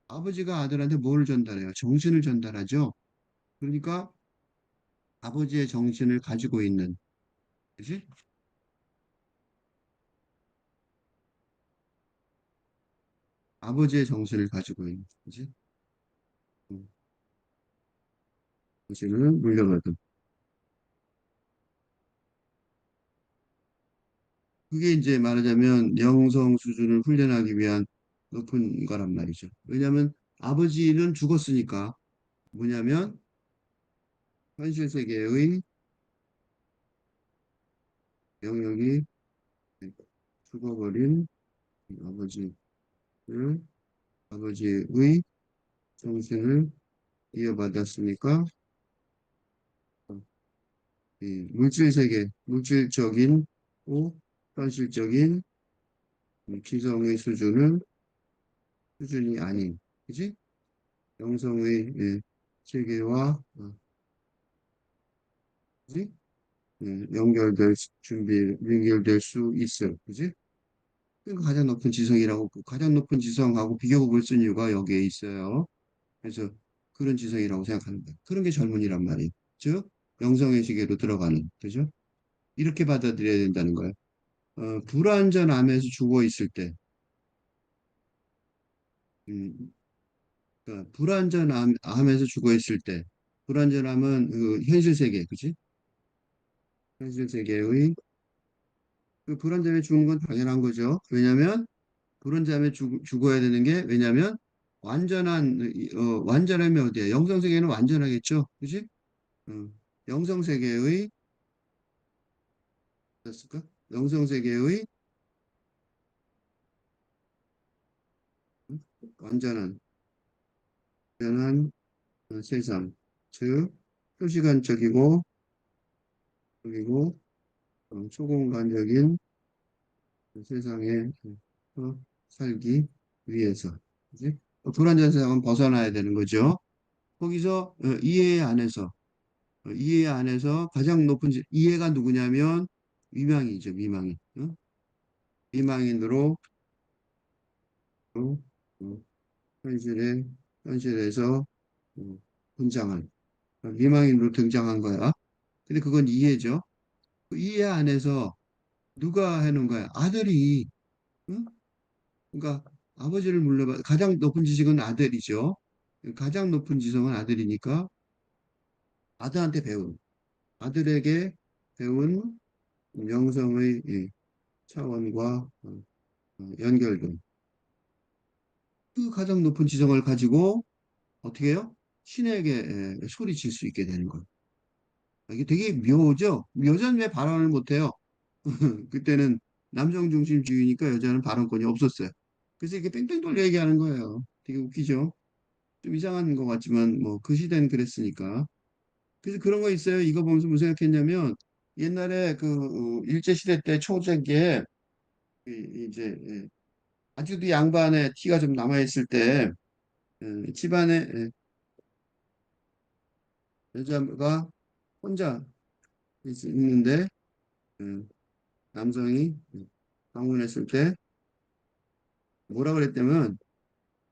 아버지가 아들한테 뭘 전달해요? 정신을 전달하죠. 그러니까 아버지의 정신을 가지고 있는, 그지? 아버지의 정신을 가지고 있는, 그지? 음, 정신을 물려받은. 그게 이제 말하자면 영성 수준을 훈련하기 위한 높은 거란 말이죠. 왜냐하면 아버지는 죽었으니까 뭐냐면 현실 세계의 영역이 죽어버린 아버지를 아버지의 정신을 이어받았으니까 이 물질 세계, 물질적인 고 현실적인 기성의 수준이 아닌, 그지? 영성의 세계와 그지? 연결될 수 있어요. 그지? 그러니까 가장 높은 지성이라고, 가장 높은 지성하고 비교급을 쓴 이유가 여기에 있어요. 그래서 그런 지성이라고 생각합니다. 그런 게 젊은이란 말이에요. 즉, 영성의 시계로 들어가는, 그죠? 이렇게 받아들여야 된다는 거예요. 불완전함에서 죽어 있을 때, 음, 그러니까 불완전함에서 죽어 있을 때, 불완전함은 그 현실 세계, 그지? 현실 세계의 그 불완전에 죽는 건 당연한 거죠. 왜냐하면 불완전함에 죽어야 되는 게 왜냐하면 완전함이 어디야? 영성 세계는 완전하겠죠, 그지? 어, 영성 세계의 됐을까? 영성 세계의 완전한 완전한 세상, 즉 초시간적이고 그리고 초공간적인 세상에 살기 위해서, 그지? 불완전 세상은 벗어나야 되는 거죠. 거기서 이해 안에서 이해 안에서 가장 높은 이해가 누구냐면 미망이죠, 미망인. 미망인으로 어, 어, 현실에 현실에서 어, 등장한 미망인으로 등장한 거야. 근데 그건 이해죠. 그 이해 안에서 누가 하는 거야? 아들이. 응? 그러니까 아버지를 물려받 가장 높은 지식은 아들이죠. 가장 높은 지성은 아들이니까 아들한테 배운 아들에게 배운 영성의 차원과 연결된 그 가장 높은 지성을 가지고 어떻게 해요? 신에게 소리칠 수 있게 되는 거예요. 이게 되게 묘죠? 여자는 왜 발언을 못해요? 그때는 남성 중심주의니까 여자는 발언권이 없었어요. 그래서 이렇게 뺑뺑 돌려 얘기하는 거예요. 되게 웃기죠? 좀 이상한 것 같지만 뭐 그 시대는 그랬으니까. 그래서 그런 거 있어요. 이거 보면서 무슨 생각했냐면 옛날에 그 일제시대 때 초창기에 이제 아직도 양반의 티가 좀 남아있을 때 집안에 여자가 혼자 있는데 음, 남성이 방문했을 때 뭐라 그랬냐면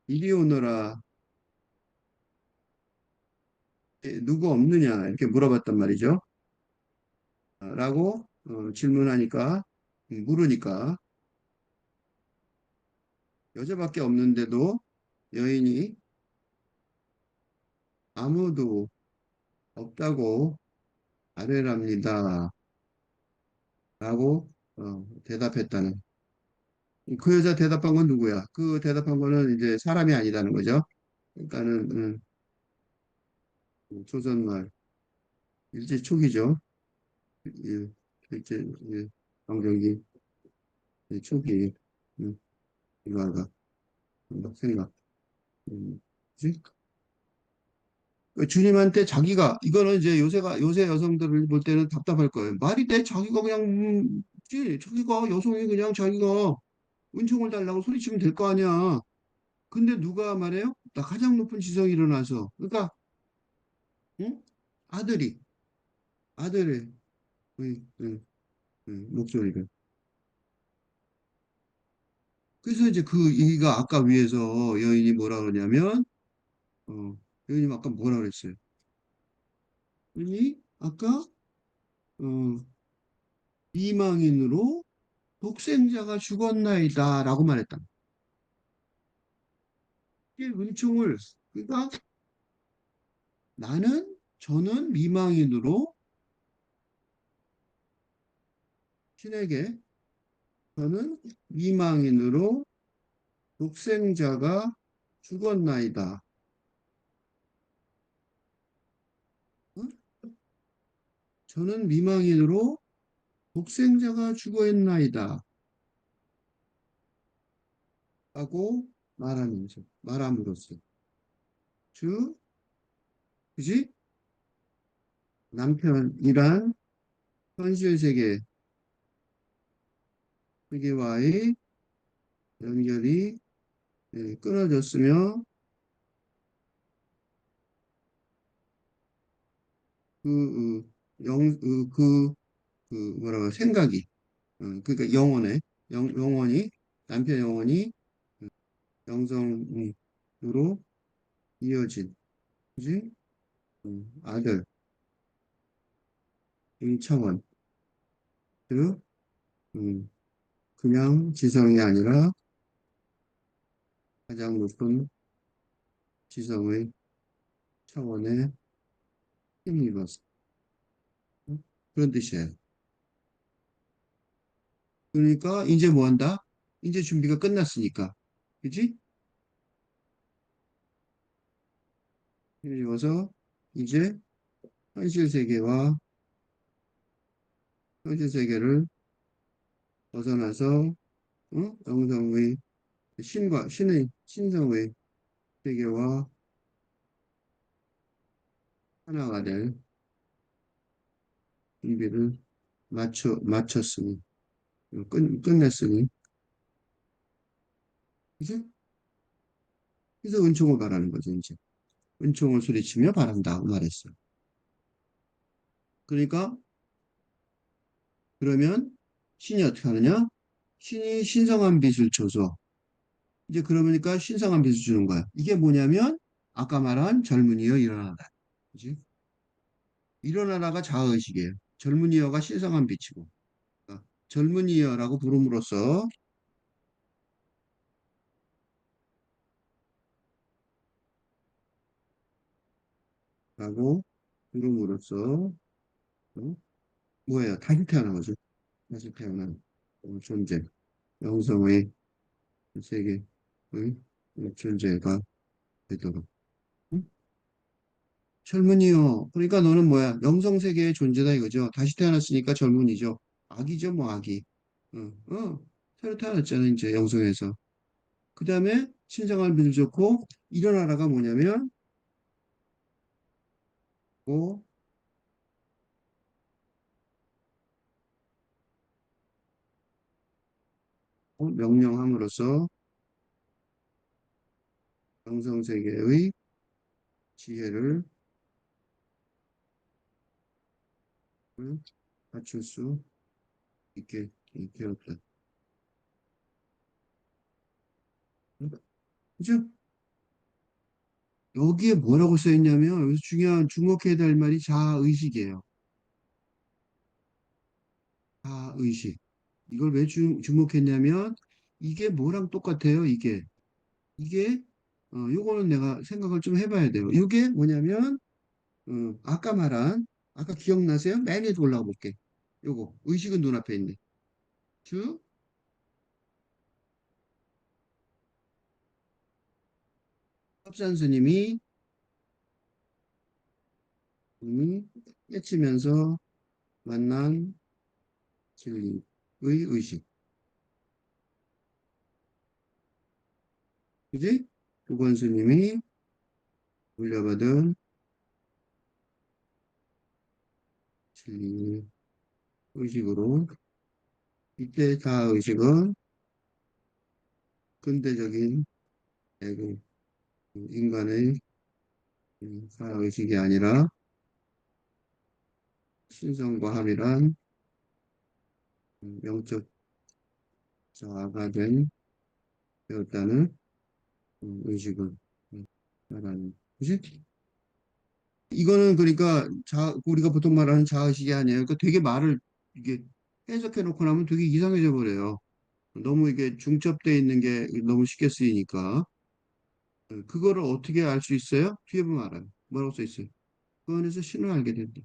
이리 오너라 누구 없느냐 이렇게 물어봤단 말이죠. 라고 질문하니까 물으니까 여자밖에 없는데도 여인이 아무도 없다고 아뢰랍니다. 라고 대답했다는. 그 여자 대답한 건 누구야? 그 대답한 거는 이제 사람이 아니다는 거죠. 그러니까는 조선말 일제 초기죠. 일제 강점기 초기 이거가 생각. 그치? 그 주님한테 자기가 이거는 이제 요새 여성들을 볼 때는 답답할 거예요. 말이 돼 자기가 그냥 자기가 여성이 그냥 자기가 은총을 달라고 소리치면 될 거 아니야. 근데 누가 말해요? 나 가장 높은 지성이 일어나서 그러니까 응? 아들이 아들의 목소리를. 그래서 이제 그 얘기가 아까 위에서 여인이 뭐라 그러냐면 어, 여인이 아까 뭐라 그랬어요? 여인이 아까 어, 미망인으로 독생자가 죽었나이다 라고 말했다. 이게 은총을 그러니까 저는 미망인으로 신에게 저는 미망인으로 독생자가 죽었나이다. 어? 저는 미망인으로 독생자가 죽어있나이다. 라고 말함으로써. 즉, 그지? 남편이란 현실 세계와의 연결이 끊어졌으며, 그, 뭐라고, 생각이, 그러니까 영혼이, 남편 영혼이 영성으로 이어진, 그지? 아들, 임청원, 즉, 음, 그냥 지성이 아니라 가장 높은 지성의 차원에 힘입었어. 그런 뜻이에요. 그러니까 이제 뭐 한다? 이제 준비가 끝났으니까. 그지? 힘입어서 이제 현실 세계와 현실 세계를 벗어나서 영성의 신성의 세계와 하나가 될 준비를 마쳤으니, 끝냈으니, 그지? 그래서 은총을 바라는 거죠, 이제. 은총을 소리치며 바란다, 그 말했어. 그러니까, 그러면 신이 어떻게 하느냐? 신이 신성한 빛을 줘서, 이제 그러니까 신성한 빛을 주는 거야. 이게 뭐냐면, 아까 말한 젊은이여 일어나라. 그지? 일어나라가 자아의식이에요. 젊은이여가 신성한 빛이고, 그러니까 젊은이여라고 부름으로써, 라고 부름으로써, 어? 뭐예요? 다시 태어난 거죠. 다시 태어난 존재. 영성의 세계의 존재가 되도록. 응? 젊은이요. 그러니까 너는 뭐야? 영성 세계의 존재다 이거죠. 다시 태어났으니까 젊은이죠. 아기죠, 뭐 아기. 새로 태어났잖아, 이제 영성에서. 그 다음에 신성한 빛을 좋고 일어나라가 뭐냐면 뭐 명령함으로써 영성 세계의 지혜를 갖출 수 있게 되었다. 그죠? 여기에 뭐라고 써 있냐면 여기서 중요한 주목해야 될 말이 자아의식이에요. 자아의식. 이걸 왜 주목했냐면 이게 뭐랑 똑같아요, 이게. 이게 요거는 내가 생각을 좀 해봐야 돼요. 이게 뭐냐면 아까 말한 아까 기억나세요? 맨 위에 올라가 볼게. 요거 의식은 눈앞에 있네. 주 합산 스님이 깨치면서 만난 진리의 의식. 그지? 두번 스님이 물려받은 진리의 의식으로 이때 자아의식은 근대적인 대구 인간의 자아의식이 아니라 신성과 함이란 영적 자아가 되었다는 의식을 말하는 그지? 이거는 그러니까 우리가 보통 말하는 자아의식이 아니에요. 그러니까 되게 말을 이게 해석해 놓고 나면 되게 이상해져 버려요. 너무 이게 중첩돼 있는 게 너무 쉽게 쓰이니까. 그거를 어떻게 알 수 있어요? 뒤에 보면 알아요. 뭐라고 써 있어요? 그 안에서 신을 알게 된다.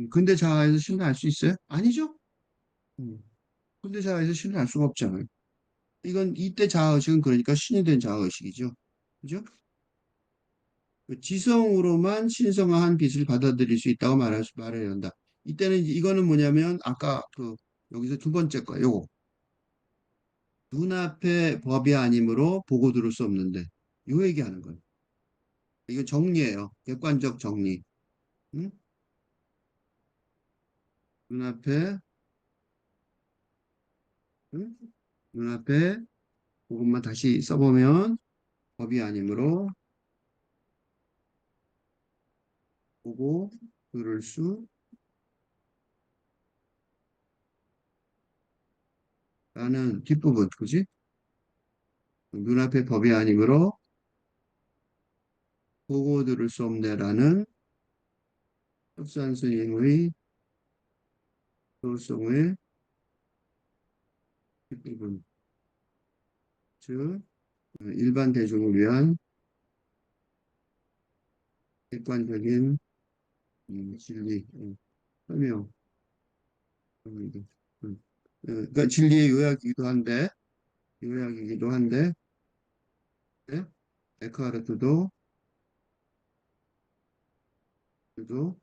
근데 자아에서 신을 알 수 있어요? 아니죠? 음. 근데 자아에서 신을 알 수가 없잖아요. 이건 이때 자아의식은 그러니까 신이 된 자아의식이죠. 그죠? 그 지성으로만 신성한 빛을 받아들일 수 있다고 말해야 한다. 이때는 이거는 뭐냐면 아까 그 여기서 두 번째 거 요거 눈앞의 법이 아니므로 보고 들을 수 없는데 요 얘기하는 거예요. 이거 정리예요. 객관적 정리. 응? 눈앞에 응? 눈앞에 그것만 다시 써보면 법이 아니므로 보고 들을 수 라는 뒷부분 그지? 눈앞의 법이 아니므로 보고 들을 수 없네라는 흡산 스님의 소성의 뒷부분 즉 일반 대중을 위한 객관적인 진리 설명 그러니까 진리의 요약이기도 한데 네? 데카르트도 그도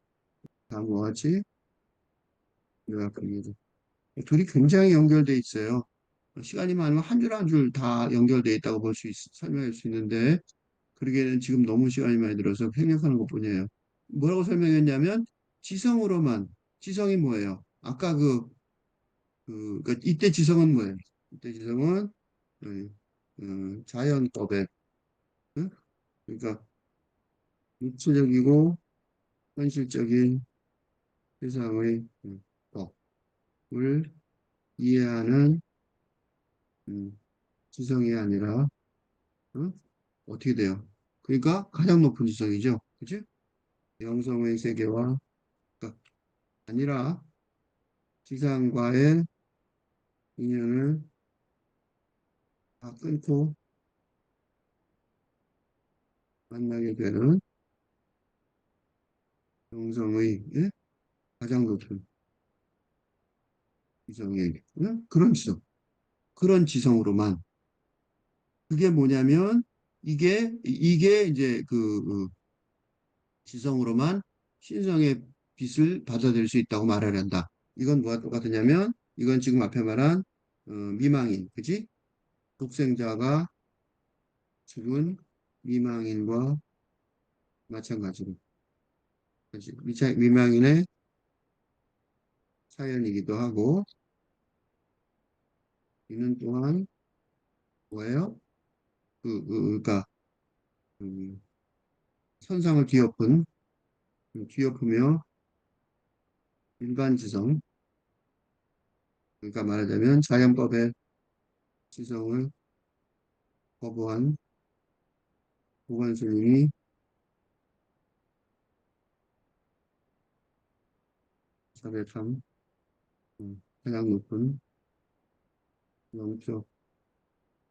다음과 요약합니다. 둘이 굉장히 연결돼 있어요. 시간이 많으면 한 줄 한 줄 다 연결돼 있다고 설명할 수 있는데 그러기에는 지금 너무 시간이 많이 들어서 생략하는 것뿐이에요. 뭐라고 설명했냐면 지성으로만 지성이 뭐예요? 아까 그러니까 이때 지성은 뭐예요? 이때 지성은 네, 자연법에, 응? 그러니까 육체적이고 현실적인 세상의 법을 이해하는 지성이 아니라 응? 어떻게 돼요? 그러니까 가장 높은 지성이죠. 그치? 영성의 세계와 그러니까 아니라 지상과의 인연을 다 끊고 만나게 되는 영성의 예? 가장 높은 지성의 예? 그런 지성, 그런 지성으로만 그게 뭐냐면 이게 이제 그 지성으로만 신성의 빛을 받아들일 수 있다고 말을 한다. 이건 뭐가 똑같으냐면 이건 지금 앞에 말한 미망인, 그지? 독생자가 죽은 미망인과 마찬가지로 그지? 미망인의 사연이기도 하고 이는 또한 뭐예요? 그러니까 음, 선상을 뒤엎으며 일반지성, 그러니까 말하자면 자연법의 지성을 거부한 보건스님이 사배참 가장 높은 영적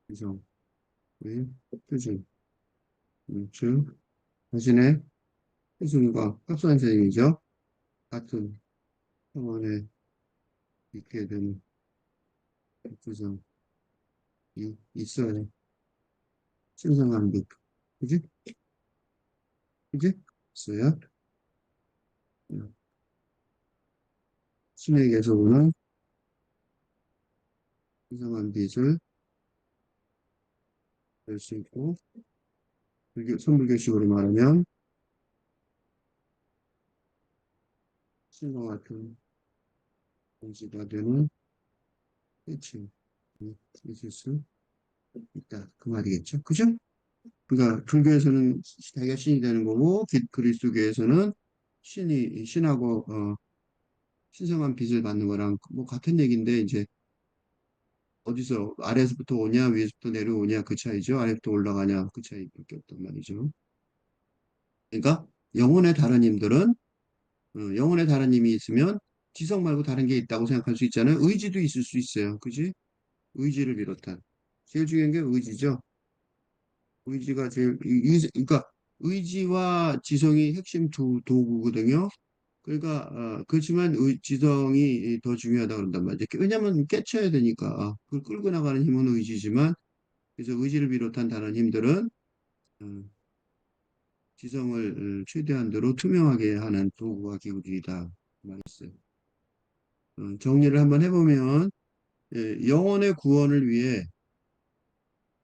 지성의 표준, 즉 자신의 표준과 합선 선생이죠. 같은 평원에 있게 된 지성이 있어야 신성한 빛, 그지? 그지? 있어야 신에게서 오는 신성한 빛을 낼 수 있고 선불교식으로 말하면 신과 같은 동지가 되는 해칭이 있을 수 있다. 그 말이겠죠. 그죠? 그러니까 불교에서는 자기가 신이 되는 거고 그리스도교에서는 신하고 신성한 빛을 받는 거랑 뭐 같은 얘기인데 이제 어디서 아래에서부터 오냐 위에서부터 내려오냐 그 차이죠. 아래부터 올라가냐 그 차이밖에 없단 말이죠. 그러니까 영혼의 다른 힘들은 영혼의 다른 힘이 있으면 지성 말고 다른 게 있다고 생각할 수 있잖아요. 의지도 있을 수 있어요. 그지? 의지를 비롯한 제일 중요한 게 의지죠. 의지가 그러니까 의지와 지성이 핵심 도구거든요. 그러니까 그렇지만 지성이 더 중요하다 그런단 말이죠. 왜냐하면 깨쳐야 되니까 그걸 끌고 나가는 힘은 의지지만 그래서 의지를 비롯한 다른 힘들은 어, 지성을 최대한도로 투명하게 하는 도구와 기구들이다 말했어요. 정리를 한번 해보면 영혼의 구원을 위해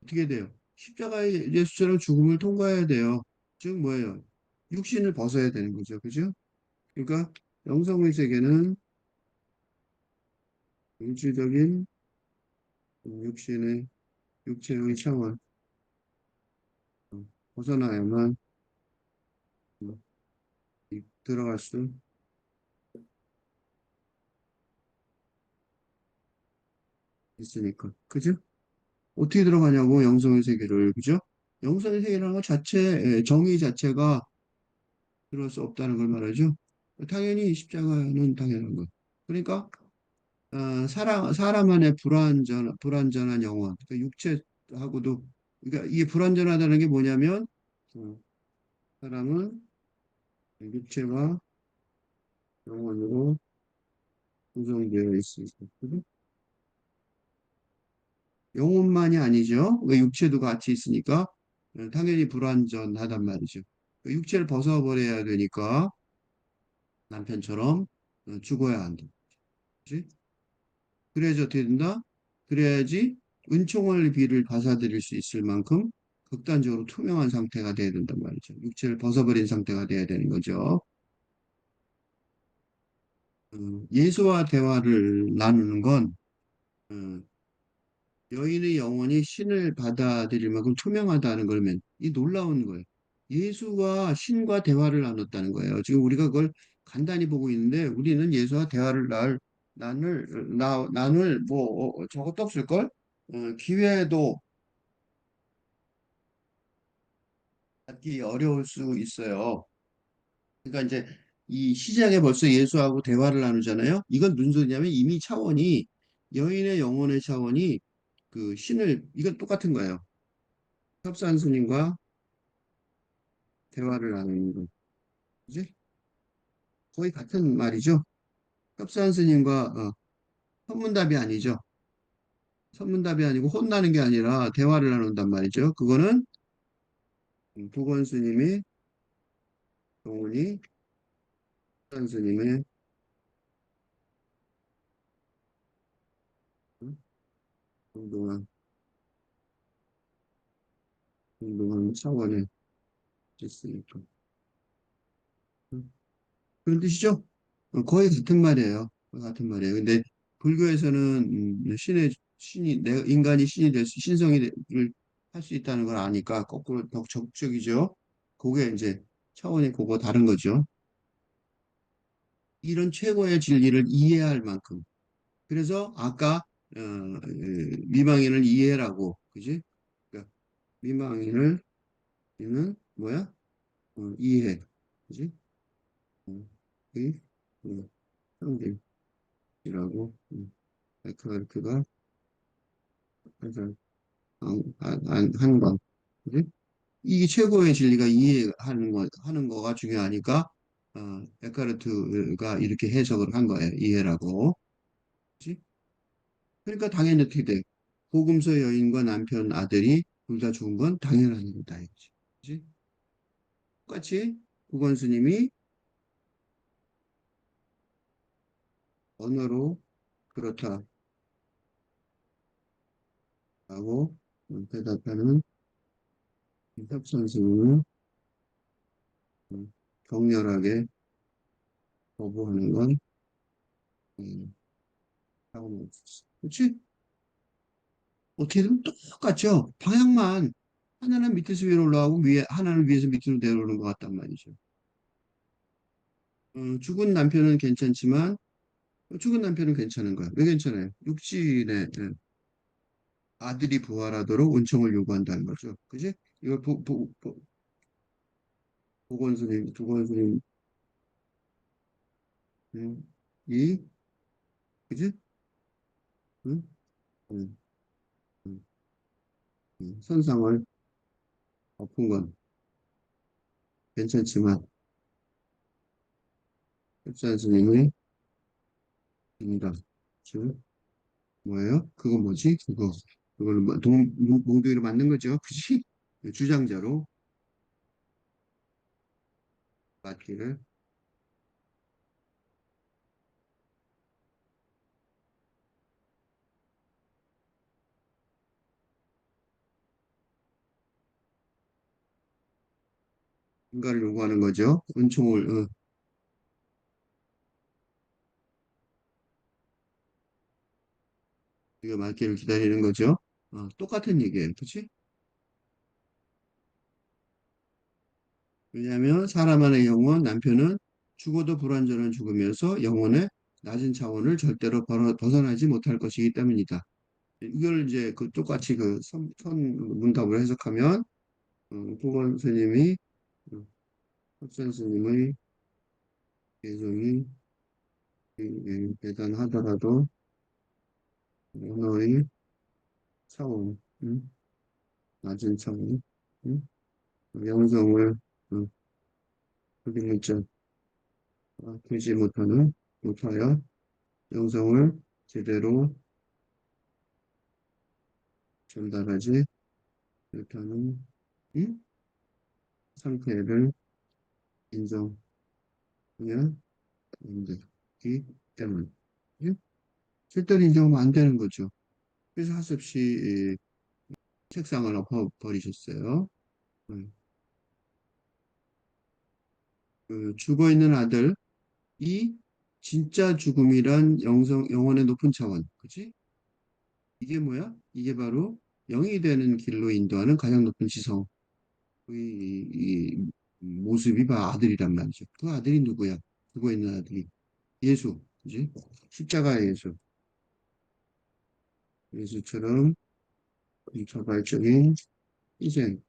어떻게 돼요? 십자가의 예수처럼 죽음을 통과해야 돼요. 즉 뭐예요? 육신을 벗어야 되는 거죠. 그죠? 그러니까 영성의 세계는 물질적인 육신의 육체의 차원 벗어나야만 어, 들어갈 수 있으니까. 그죠? 어떻게 들어가냐고 영성의 세계를. 그죠? 영성의 세계라는 것 자체, 정의 자체가 들어갈 수 없다는 걸 말하죠. 당연히 십자가는 당연한 것. 그러니까 사람 안에 불완전한 영혼, 그러니까 육체하고도, 그러니까 이게 불완전하다는 게 뭐냐면, 어, 사람은 육체와 영혼으로 구성되어 있습니다. 영혼만이 아니죠. 왜 육체도 같이 있으니까, 당연히 불완전하단 말이죠. 그 육체를 벗어버려야 되니까, 남편처럼 죽어야 한다. 그치? 그래야지 어떻게 된다? 그래야지 은총을 비를 받아들일 수 있을 만큼 극단적으로 투명한 상태가 돼야 된단 말이죠. 육체를 벗어버린 상태가 돼야 되는 거죠. 예수와 대화를 나누는 건 어, 여인의 영혼이 신을 받아들일 만큼 투명하다는 걸면 이 놀라운 거예요. 예수와 신과 대화를 나눴다는 거예요. 지금 우리가 그걸 간단히 보고 있는데 우리는 예수와 대화를 나눌 뭐 저것도 없을걸? 기회도 갖기 어려울 수 있어요. 그러니까 이제 이 시작에 벌써 예수하고 대화를 나누잖아요. 이건 무슨 소리냐면 이미 차원이 여인의 영혼의 차원이 그 신을 이건 똑같은 거예요. 협산 스님과 대화를 나누는 거. 그지? 거의 같은 말이죠. 협산 스님과 선문답이 아니죠. 선문답이 아니고 혼나는 게 아니라 대화를 나눈단 말이죠. 그거는 도건 스님이 영혼이 협산 스님의 음, 동동한 동동한 차원에 있으니까. 그런 뜻이죠? 거의 같은 말이에요. 거의 같은 말이에요. 근데 불교에서는 인간이 신이 될 수, 신성이 할 수 있다는 걸 아니까 거꾸로 더 적극적이죠. 그게 이제 차원이 그거 다른 거죠. 이런 최고의 진리를 이해할 만큼. 그래서 아까 미망인을 이해라고, 그지? 그러니까 미망인을 는 뭐야? 이해, 그지? 이 상징이라고. 데카르트가 항상 한 건. 그지? 이게 최고의 진리가 하는 거가 중요하니까, 데카르트가 이렇게 해석을 한 거예요. 이해라고. 그지? 그러니까 당연히 어떻게 돼? 복음서 여인과 남편 아들이 둘 다 죽은 건 당연한 거다. 이거지. 그지? 똑같이 구건 스님이 언어로 그렇다라고 대답하는 협선 스님은 격렬하게 거부하는 건 음, 상관없었어. 그렇지? 어떻게든 똑같죠. 방향만 하나는 밑에서 위로 올라가고 하나는 위에서 밑으로 내려오는 것 같단 말이죠. 죽은 남편은 괜찮지만 죽은 남편은 괜찮은 거야. 왜 괜찮아요? 육신의 아들이 부활하도록 은총을 요구한다는 거죠. 그지? 이걸 보건스님, 이, 그지? 응? 응, 응, 응. 선상을 엎은 건 괜찮지만 흡산 스님의 입니다. 즉, 뭐예요? 그거 뭐지? 그걸 뭐 몽둥이로 만든 거죠. 그지? 주장자로 맞기를 인가를 요구하는 거죠. 은총을 우리가 맞기를 기다리는 거죠. 똑같은 얘기예요. 그치? 왜냐하면 사람 안의 영혼, 남편은 죽어도 불완전한 죽음이어서 영혼의 낮은 차원을 절대로 벗어나지 못할 것이기 때문이다. 이걸 이제 그 똑같이 그 문답을 해석하면 보건 스님이 학생 스님의 개성이 대단하더라도 언어의 차원, 낮은 차원, 영성을 확인했죠. 되지 못하여 영성을 제대로 전달하지 못하는 음? 상태를 인정해야 안 되기 때문. 예? 절대로 인정하면 안 되는 거죠. 그래서 하습시 책상을 엎어버리셨어요. 음. 그 죽어 있는 아들이 진짜 죽음이란 영혼의 높은 차원, 그치? 이게 뭐야? 이게 바로 영이 되는 길로 인도하는 가장 높은 지성. 이 모습이 바 아들이란 말이죠. 그 아들이 누구야? 누구 있는 아들이? 예수. 그지? 십자가의 예수. 예수처럼 이 자발적인 희생,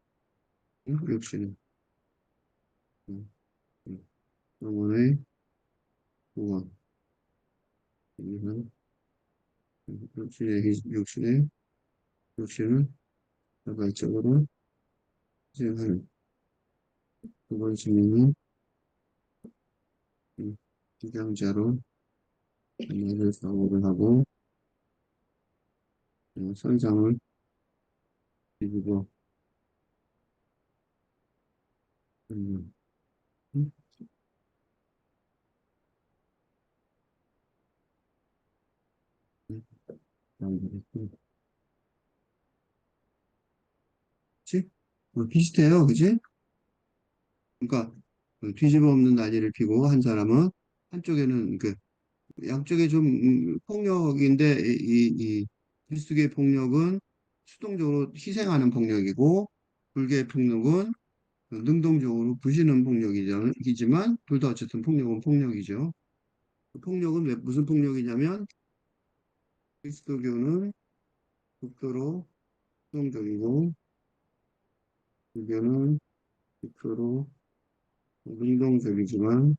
응? 육신의, 응, 응. 영혼의 구원, 이는 육신을 자발적으로 희생하는 그걸 지니는 기강자로 나를 사고를 하고 선상을 뒤집어 음, 음, 음, 그치? 비슷해요, 그지? 그러니까 그 뒤집어 엎는 난리를 피고 한 사람은 한쪽에는 그 양쪽에 좀 폭력인데 이 그리스도교의 폭력은 수동적으로 희생하는 폭력이고 불교의 폭력은 능동적으로 부시는 폭력이지만 둘 다 어쨌든 폭력은 폭력이죠. 그 폭력은 무슨 폭력이냐면 그리스도교는 극도로 수동적이고 불교는 극도로 능동적이지만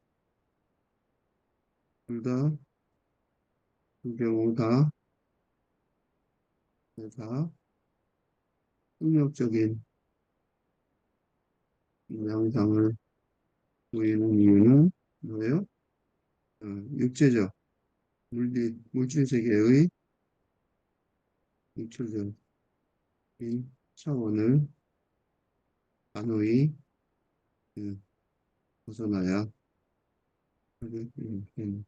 둘 다 두 경우 다 폭력적인 양상을 보이는 이유는 뭐예요? 육체적, 물질 세계의 육체적인 차원을 단호히 음, 벗어나야 하는, 음.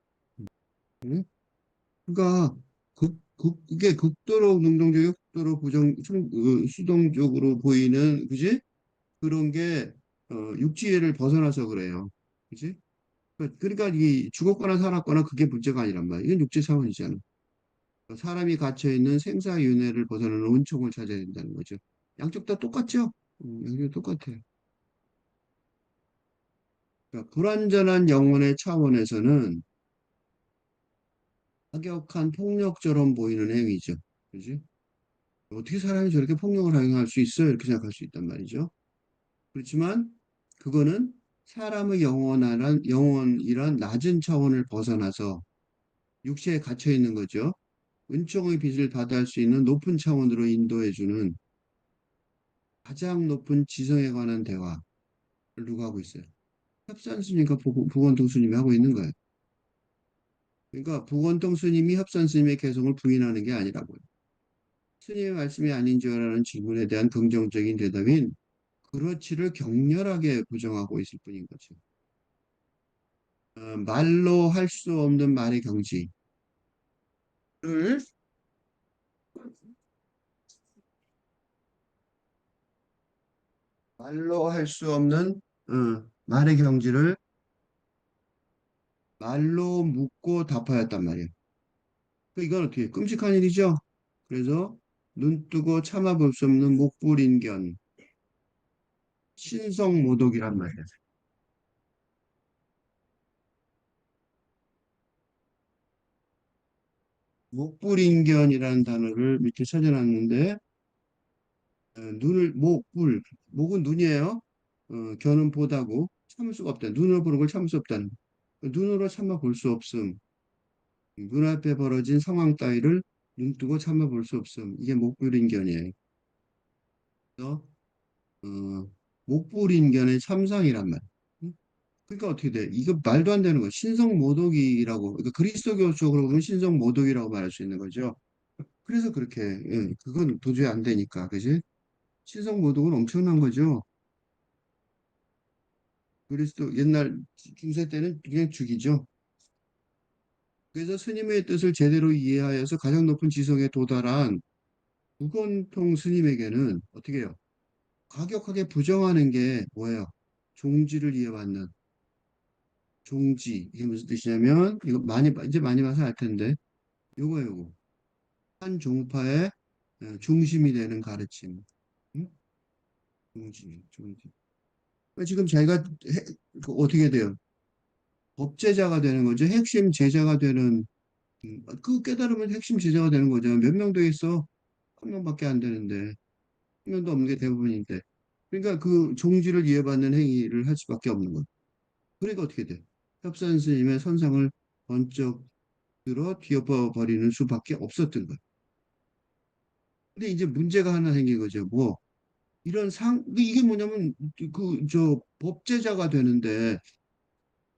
그러니까 이게 극도로 능동적, 극도로 수동적으로 보이는 그지? 그런 게 육지를 벗어나서 그래요. 그지? 그러니까 이 죽었거나 살았거나 그게 문제가 아니란 말이야. 이건 육체 차원이잖아. 사람이 갇혀 있는 생사윤회를 벗어나는 은총을 찾아야 된다는 거죠. 양쪽 다 똑같죠? 양쪽 똑같아요. 그러니까 불완전한 영혼의 차원에서는 과격한 폭력처럼 보이는 행위죠. 그지? 어떻게 사람이 저렇게 폭력을 행할 수 있어요? 이렇게 생각할 수 있단 말이죠. 그렇지만 그거는 사람의 영혼이란 낮은 차원을 벗어나서 육체에 갇혀 있는 거죠. 은총의 빛을 받을 수 있는 높은 차원으로 인도해주는 가장 높은 지성에 관한 대화를 누가 하고 있어요? 협산 스님과 부원통 스님이 하고 있는 거예요. 그러니까 부원통 스님이 협산 스님의 개성을 부인하는 게 아니라고요. 스님의 말씀이 아닌 줄 아는 질문에 대한 긍정적인 대답인 그렇지를 격렬하게 부정하고 있을 뿐인 거죠. 말로 할 수 없는 말의 경지를 말로 할 수 없는 말의 경지를 말로 묻고 답하였단 말이에요. 이건 어떻게 끔찍한 일이죠? 그래서 눈 뜨고 참아볼 수 없는 목불인견, 신성모독이란 말이에요. 목불인견이라는 단어를 밑에 찾아놨는데 목은 눈이에요. 견은 보다고 참을 수가 없다. 눈으로 보는 걸 참을 수 없다는. 눈으로 참아 볼 수 없음. 눈앞에 벌어진 상황 따위를 눈 뜨고 참아 볼 수 없음. 이게 목불인견이에요. 그래서 목불인견의 참상이란 말. 응? 그러니까 어떻게 돼? 이거 말도 안 되는 거야. 신성모독이라고. 그러니까 그리스도교 쪽으로 보면 신성모독이라고 말할 수 있는 거죠. 그래서 그렇게 그건 도저히 안 되니까, 그지? 신성모독은 엄청난 거죠. 그리스도 옛날 중세 때는 그냥 죽이죠. 그래서 스님의 뜻을 제대로 이해하여서 가장 높은 지성에 도달한 무건통 스님에게는 어떻게 해요? 과격하게 부정하는 게 뭐예요? 종지를 이어받는 종지. 이게 무슨 뜻이냐면 이거 많이 이제 많이 봐서 알 텐데 요거. 한 종파의 중심이 되는 가르침. 응? 중심. 지금 자기가 어떻게 돼요? 법제자가 되는 거죠. 핵심 제자가 되는, 그 깨달으면 핵심 제자가 되는 거죠. 몇 명 돼 있어? 한 명밖에 안 되는데. 한 명도 없는 게 대부분인데. 그러니까 그 종지를 이어받는 행위를 할 수밖에 없는 거예요. 그러니까 어떻게 돼? 협산 스님의 선상을 번쩍 들어 뒤엎어 버리는 수밖에 없었던 거예요. 근데 이제 문제가 하나 생긴 거죠. 뭐, 이런 이게 뭐냐면, 법제자가 되는데,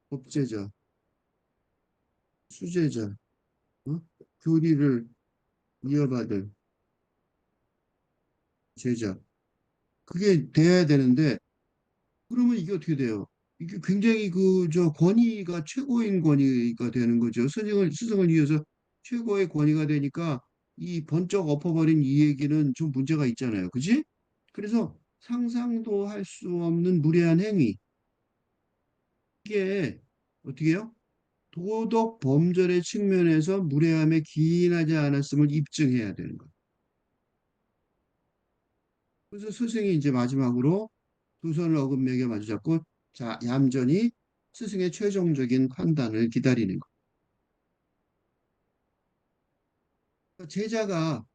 법제자, 수제자, 어? 교리를 이어받을 제자. 그게 돼야 되는데, 그러면 이게 어떻게 돼요? 이게 굉장히 권위가 최고인 권위가 되는 거죠. 스승을 위해서 최고의 권위가 되니까 이 번쩍 엎어버린 이 얘기는 좀 문제가 있잖아요. 그지? 그래서 상상도 할 수 없는 무례한 행위. 이게 어떻게 해요? 도덕 범절의 측면에서 무례함에 기인하지 않았음을 입증해야 되는 거예요. 그래서 스승이 이제 마지막으로 두 손을 어긋매겨 마주잡고 자, 얌전히 스승의 최종적인 판단을 기다리는 것. 그러니까 제자가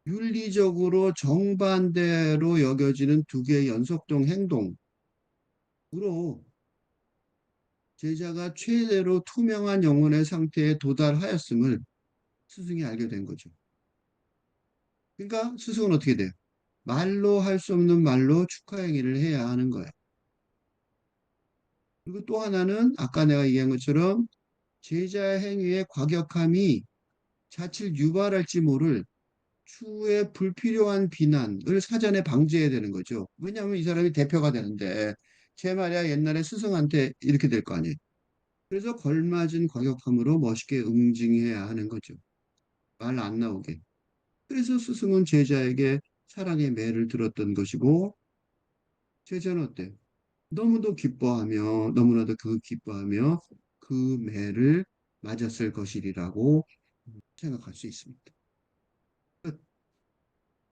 윤리적으로 정반대로 여겨지는 두 개의 연속동 행동으로 제자가 최대로 투명한 영혼의 상태에 도달하였음을 스승이 알게 된 거죠. 그러니까 스승은 어떻게 돼요? 말로 할 수 없는 말로 축하 행위를 해야 하는 거예요. 그리고 또 하나는 아까 내가 얘기한 것처럼 제자의 행위의 과격함이 자칫 유발할지 모를 추후에 불필요한 비난을 사전에 방지해야 되는 거죠. 왜냐하면 이 사람이 대표가 되는데 제 말이야 옛날에 스승한테 이렇게 될 거 아니에요. 그래서 걸맞은 과격함으로 멋있게 응징해야 하는 거죠. 말 안 나오게. 그래서 스승은 제자에게 사랑의 매를 들었던 것이고 제자는 어때? 너무도 기뻐하며 너무나도 그 기뻐하며 그 매를 맞았을 것이라고 생각할 수 있습니다.